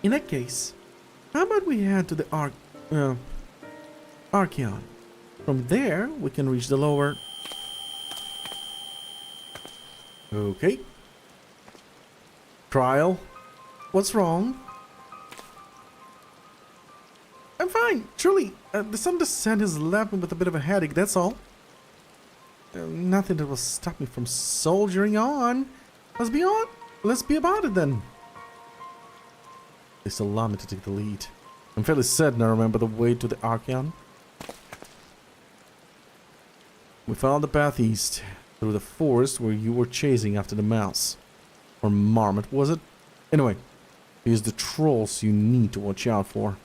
In that case, how about we head to the Archeon? From there, we can reach the lower... Okay. Trial. What's wrong? I'm fine, truly. The sun descent has left me with a bit of a headache, that's all. Nothing that will stop me from soldiering on. Let's be about it then. Please allow me to take the lead. I'm fairly certain I remember the way to the Archeon. We found the path east, through the forest where you were chasing after the mouse. Or marmot, was it? Anyway, here's the trolls you need to watch out for.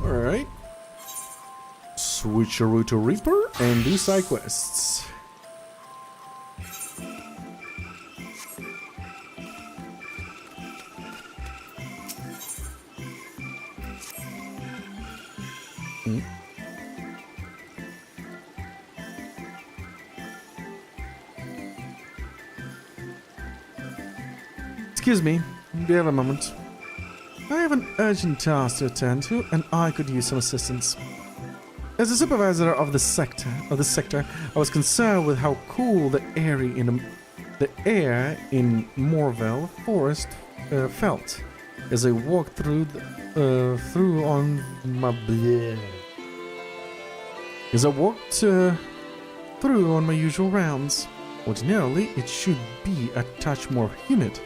Alright. Switcheroo to Reaper and do side quests. Excuse me, do you have a moment? I have an urgent task to attend to, and I could use some assistance. As a supervisor of the sector, I was concerned with how cool the air in Morville Forest felt as I walked through on my usual rounds. Ordinarily, it should be a touch more humid.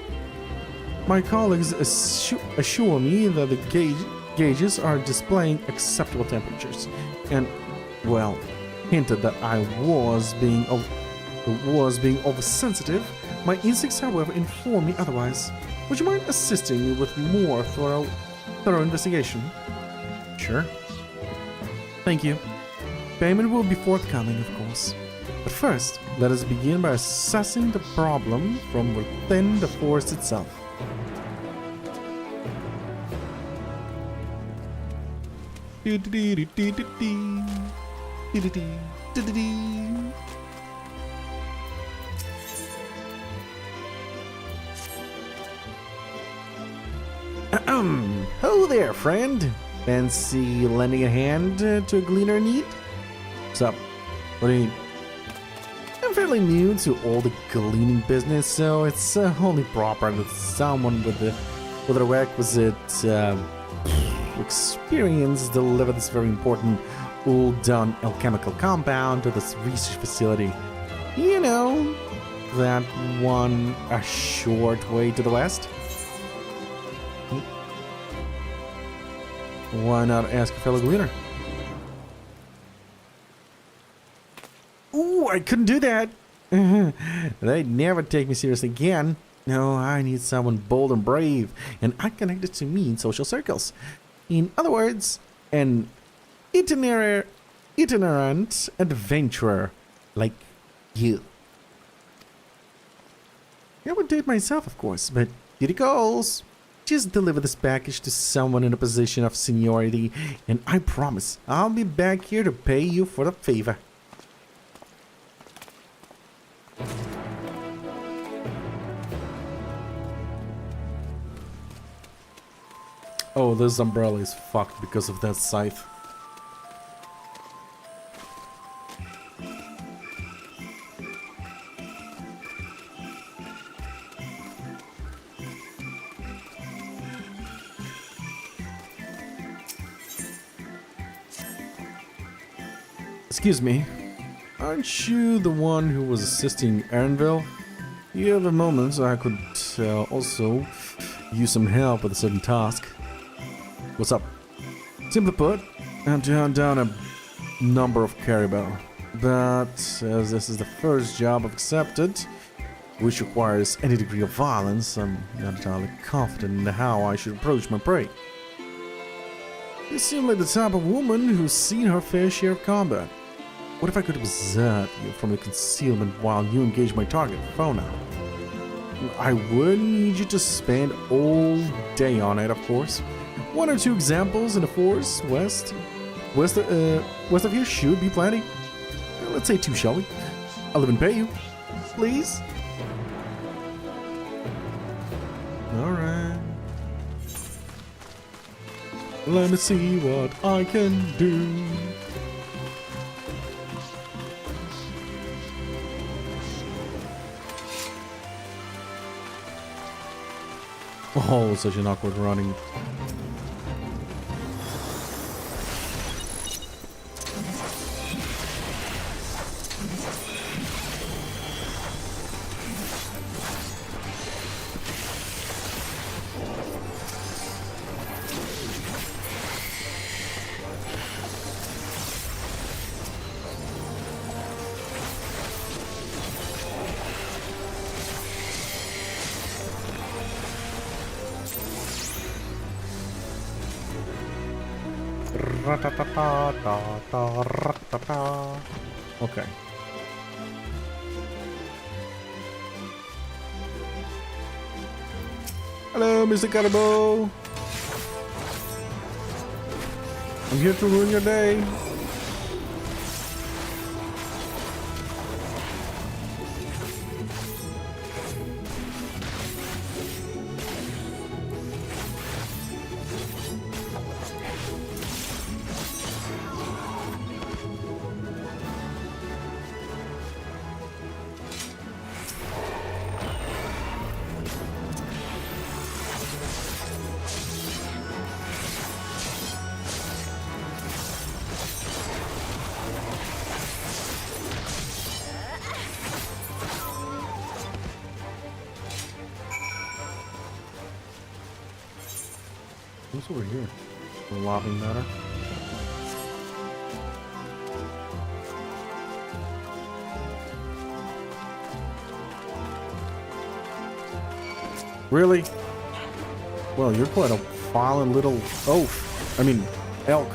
My colleagues assure me that the gauges are displaying acceptable temperatures, and, well, hinted that I was being oversensitive. My instincts, however, inform me otherwise. Would you mind assisting me with more thorough investigation? Sure. Thank you. Payment will be forthcoming, of course. But first, let us begin by assessing the problem from within the forest itself. Ho there, friend. Fancy lending a hand to a gleaner in need? What's up? What do you need? I'm fairly new to all the gleaning business, so it's only proper that someone with the requisite experience deliver this very important all-done alchemical compound to this research facility. You know, that one a short way to the west? Why not ask a fellow gleaner? Ooh, I couldn't do that! They'd never take me seriously again. No, I need someone bold and brave and unconnected to me in social circles. In other words, an itinerant adventurer like you. I would do it myself, of course, but duty calls. Just deliver this package to someone in a position of seniority, and I promise I'll be back here to pay you for the favor. Oh, this umbrella is fucked because of that scythe. Excuse me, aren't you the one who was assisting Aaronville? You have a moment so I could also use some help with a certain task. What's up? Simply put, I have to hunt down a number of caribou. But as this is the first job I've accepted, which requires any degree of violence, I'm not entirely confident in how I should approach my prey. You seem like the type of woman who's seen her fair share of combat. What if I could observe you from the concealment while you engage my target, Fauna? I would need you to spend all day on it, of course. 1 or 2 examples in the forest west of here should be plenty. Let's say 2, shall we? I'll even pay you. Please? Alright. Let me see what I can do. Oh, such an awkward running. Okay. Hello, Mr. Caribou. I'm here to ruin your day. What's over here? The laughing matter. Really? Well, you're quite a fallen little oaf. I mean, elk.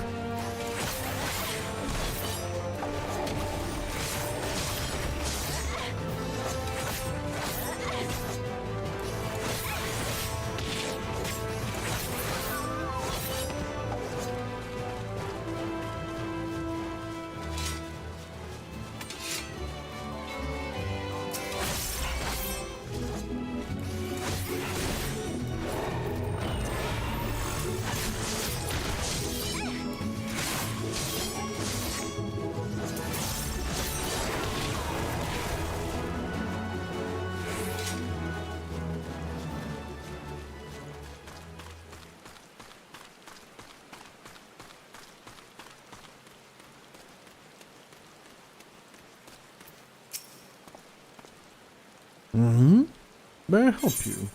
Mm-hmm. May I help you?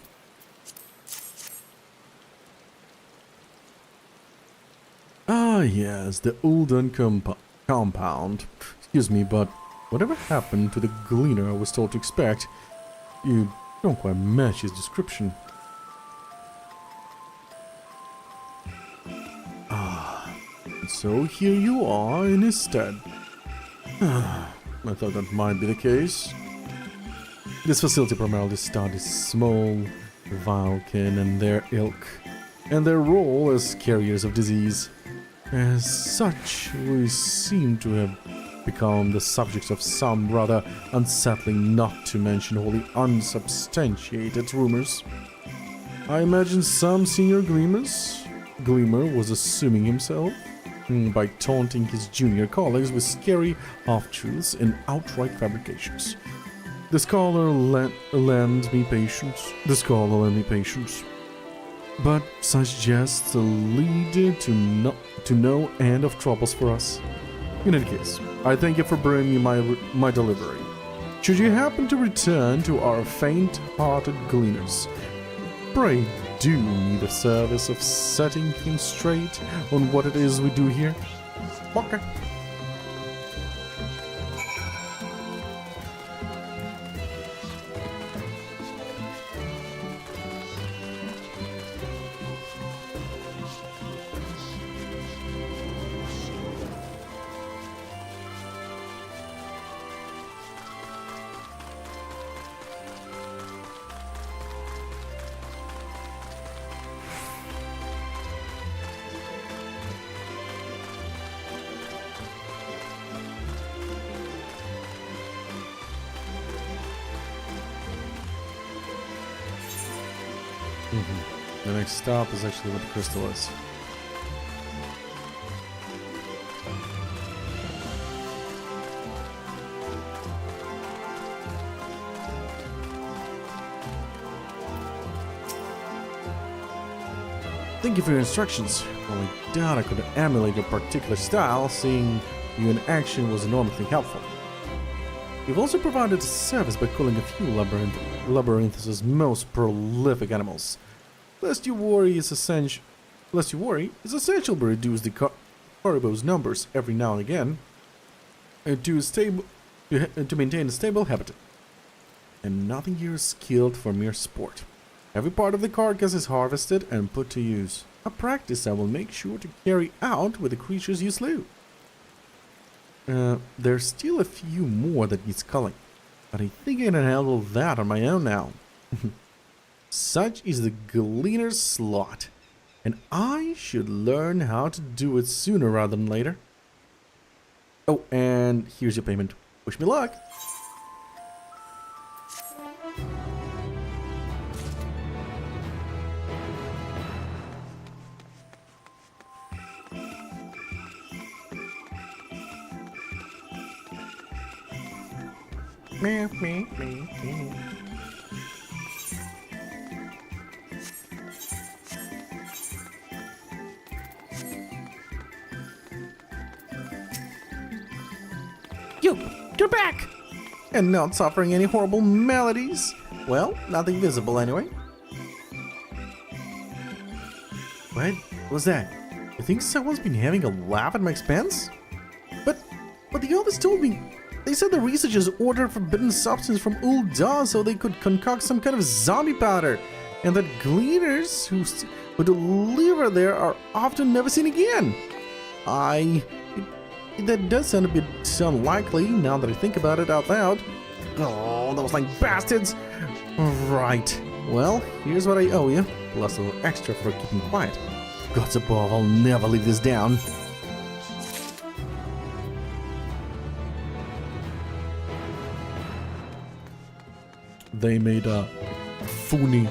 Ah, yes, the Ulden compound. Excuse me, but whatever happened to the gleaner I was told to expect? You don't quite match his description. Ah, so here you are in his stead. I thought that might be the case. This facility primarily studies small Falcon and their ilk, and their role as carriers of disease. As such, we seem to have become the subjects of some rather unsettling, not to mention wholly unsubstantiated rumors. I imagine some senior Gleamer was assuming himself by taunting his junior colleagues with scary half-truths and outright fabrications. The scholar lend me patience. But such jests lead to no end of troubles for us. In any case, I thank you for bringing me my delivery. Should you happen to return to our faint-hearted gleaners, pray do me the service of setting him straight on what it is we do here. Okay. The next stop is actually what the crystal is. Thank you for your instructions. Well, I doubt I could emulate your particular style, seeing you in action was enormously helpful. You've also provided a service by killing a few Labyrinthus' most prolific animals. Lest you worry, it's essential to reduce the Caribou's numbers every now and again to maintain a stable habitat. And nothing here is killed for mere sport. Every part of the carcass is harvested and put to use. A practice I will make sure to carry out with the creatures you slew. There's still a few more that need culling, but I think I can handle that on my own now. Such is the Gleaner's slot, and I should learn how to do it sooner rather than later. Oh, and here's your payment. Wish me luck! You're back! And not suffering any horrible maladies? Well, nothing visible anyway. What was that? You think someone's been having a laugh at my expense? But the others told me. They said the researchers ordered forbidden substance from Ul'dah so they could concoct some kind of zombie powder, and that gleaners who deliver there are often never seen again. That does sound a bit unlikely now that I think about it out loud. Oh, those like bastards! Right. Well, here's what I owe you, plus a little extra for keeping quiet. Gods above, I'll never leave this down. They made a Funi.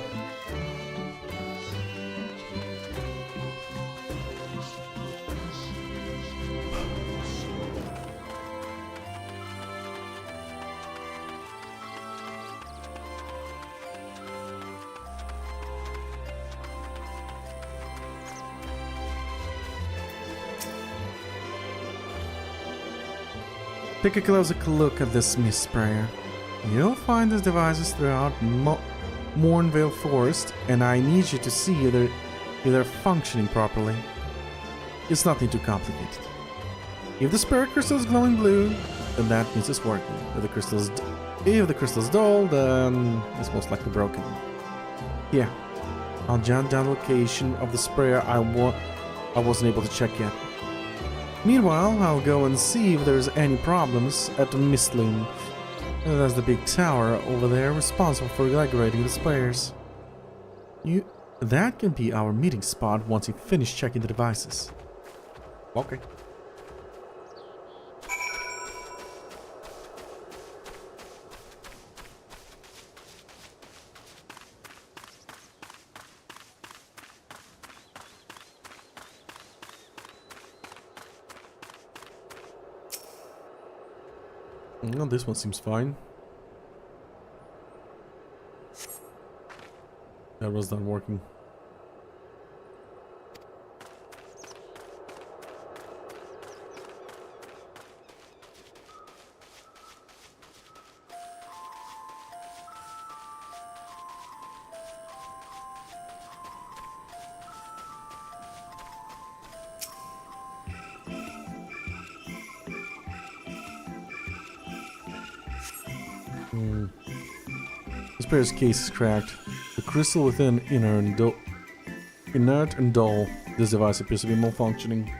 Take a closer look at this, Miss Sprayer. You'll find these devices throughout Mornvale Forest, and I need you to see if they're functioning properly. It's nothing too complicated. If the spirit crystal is glowing blue, then that means it's working. If the crystal is dull, then it's most likely broken. Yeah, I'll jot down the location of the sprayer I wasn't able to check yet. Meanwhile, I'll go and see if there's any problems at the Mistling. That's the big tower over there responsible for regulating the sprayers. That can be our meeting spot once you finish checking the devices. Okay. No, this one seems fine. That was not working. The sprayer's case is cracked. The crystal within inert and dull. This device appears to be malfunctioning.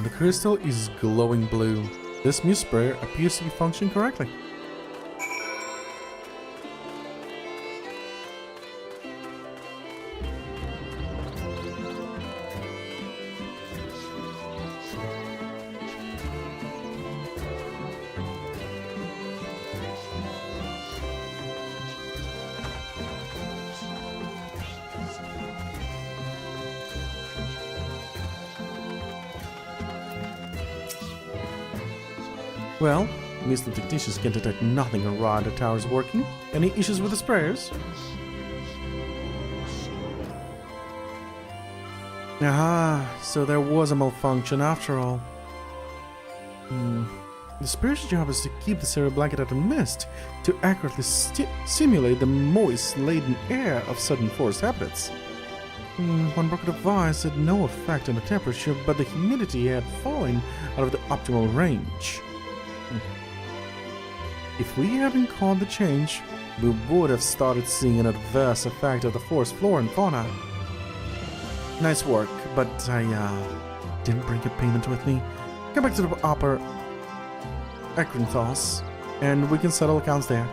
The crystal is glowing blue. This mist sprayer appears to be functioning correctly. Well, Mr. Technicians can detect nothing around the tower's working. Any issues with the sprayers? Aha, so there was a malfunction after all. The spirit's job is to keep the cereal blanket out of mist, to accurately simulate the moist, laden air of sudden forest habitats. One broken device had no effect on the temperature, but the humidity had fallen out of the optimal range. If we hadn't caught the change, we would have started seeing an adverse effect of the forest flora and fauna. Nice work, but I didn't bring a payment with me. Come back to the upper Ekranthos, and we can settle accounts there.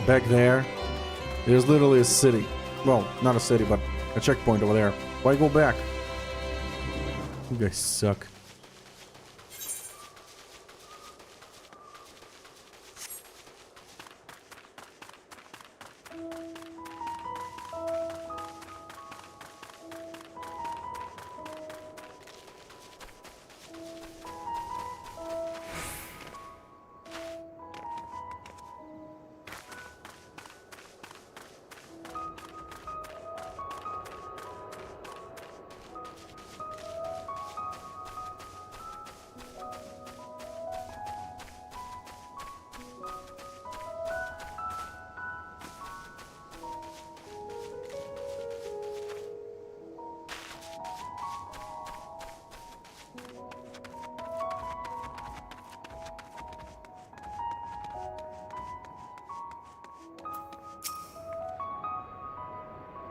Back there's literally a city. Well, not a city, but a checkpoint over there. Why go back? You guys suck.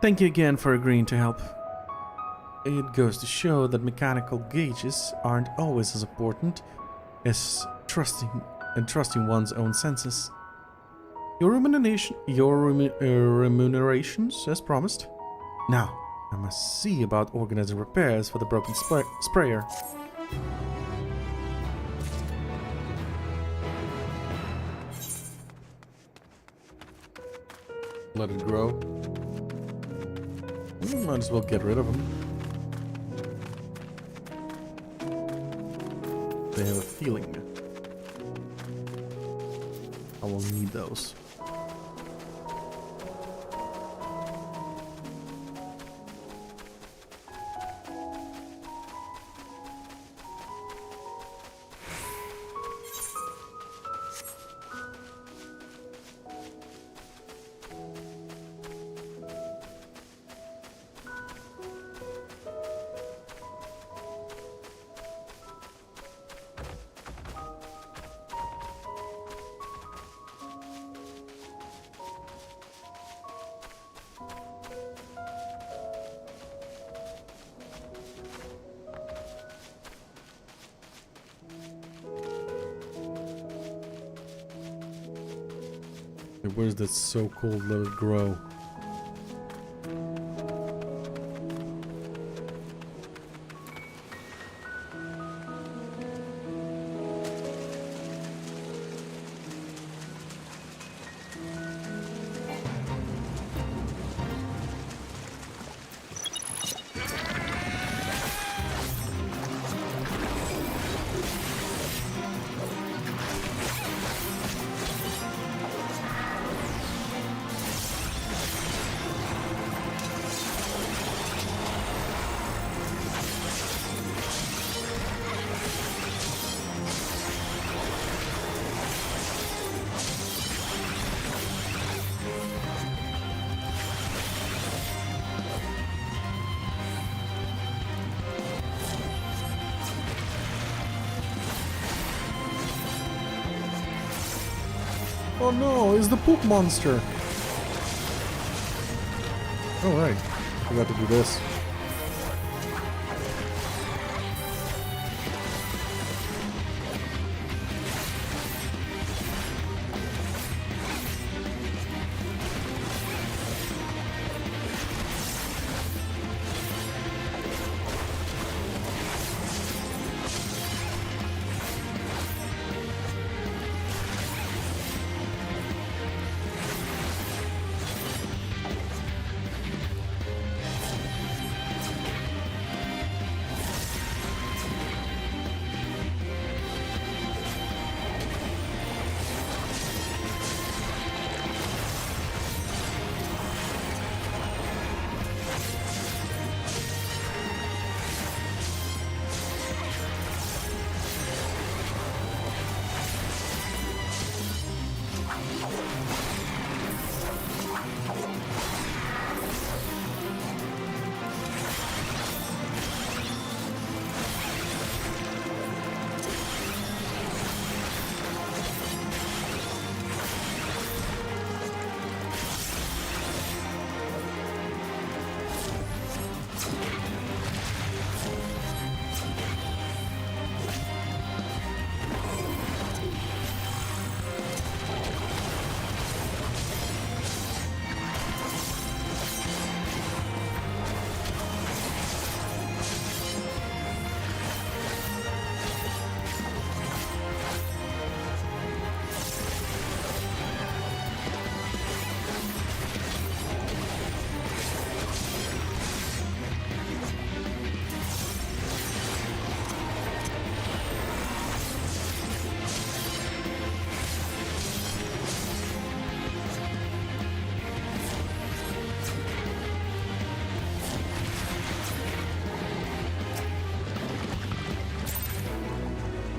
Thank you again for agreeing to help. It goes to show that mechanical gauges aren't always as important as trusting one's own senses. Your remunerations as promised. Now, I must see about organizing repairs for the broken sprayer. Let it grow. Might as well get rid of them. They have a feeling I will need those. Where's that so-called let it grow? Oh no, it's the poop monster! Alright, forgot to do this.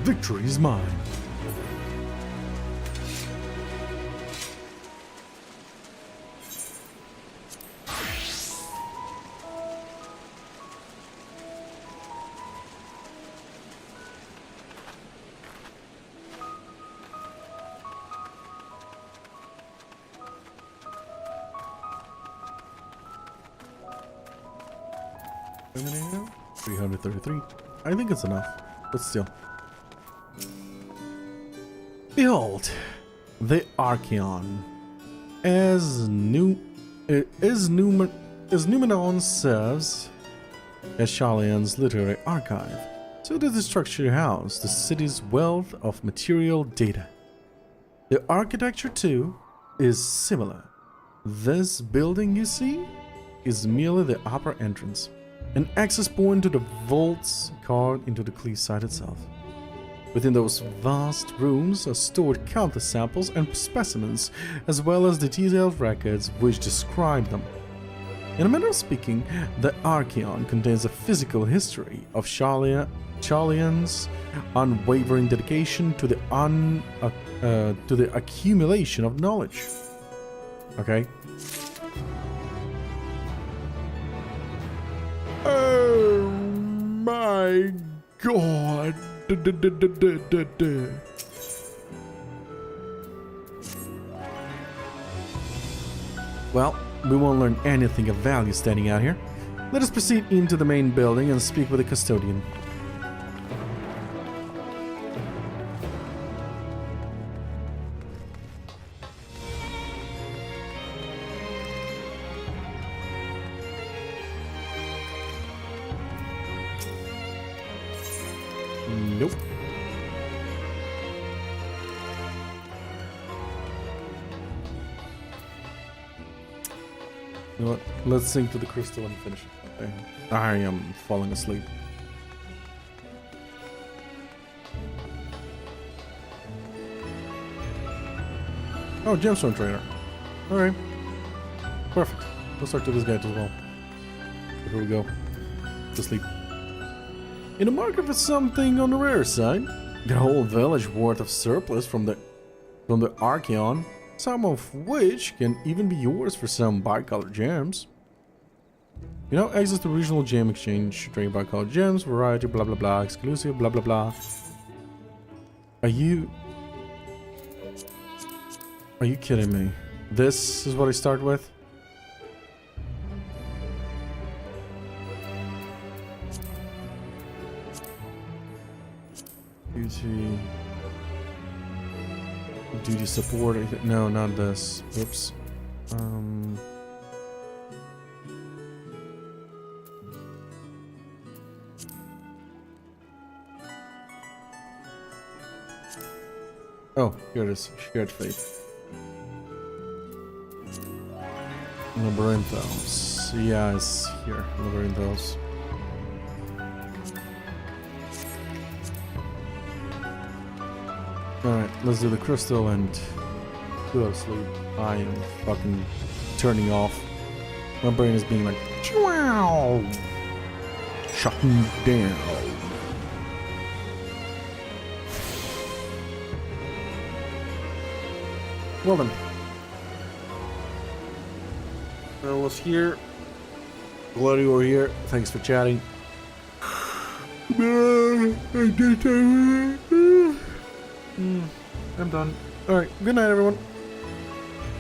Victory is mine. How many now? 333. I think it's enough, but still. Behold, the Archeon. As Numenon serves as Sharlayan's literary archive, so does the structure house the city's wealth of material data. The architecture, too, is similar. This building you see is merely the upper entrance, an access point to the vaults carved into the cliff side itself. Within those vast rooms are stored countless samples and specimens, as well as the detailed records which describe them. In a manner of speaking, the Archeon contains a physical history of Sharlayan's unwavering dedication to the accumulation of knowledge. Okay. Oh my god. Well, we won't learn anything of value standing out here. Let us proceed into the main building and speak with the custodian. Nope. You know what? Let's sink to the crystal and finish it. Okay. I am falling asleep. Oh, gemstone trainer. Alright. Perfect. Let's talk to this guy as well. Before we go to sleep. In the market for something on the rare side, got a whole village worth of surplus from the Archeon, some of which can even be yours for some bi-colored gems. You know, access to regional gem exchange, trade bi-colored gems, variety, blah blah blah, exclusive, blah blah blah. Are you kidding me? This is what I start with? Duty support, I think. No, not this. Oops. Oh, here it is. Shared faith. Labyrinthos. Yeah, it's here. Labyrinthos. Alright, let's do the crystal and go to sleep. I am fucking turning off. My brain is being like, wow, shutting down. Well then. I was here. Glad you were here. Thanks for chatting. I'm done. Alright, good night everyone.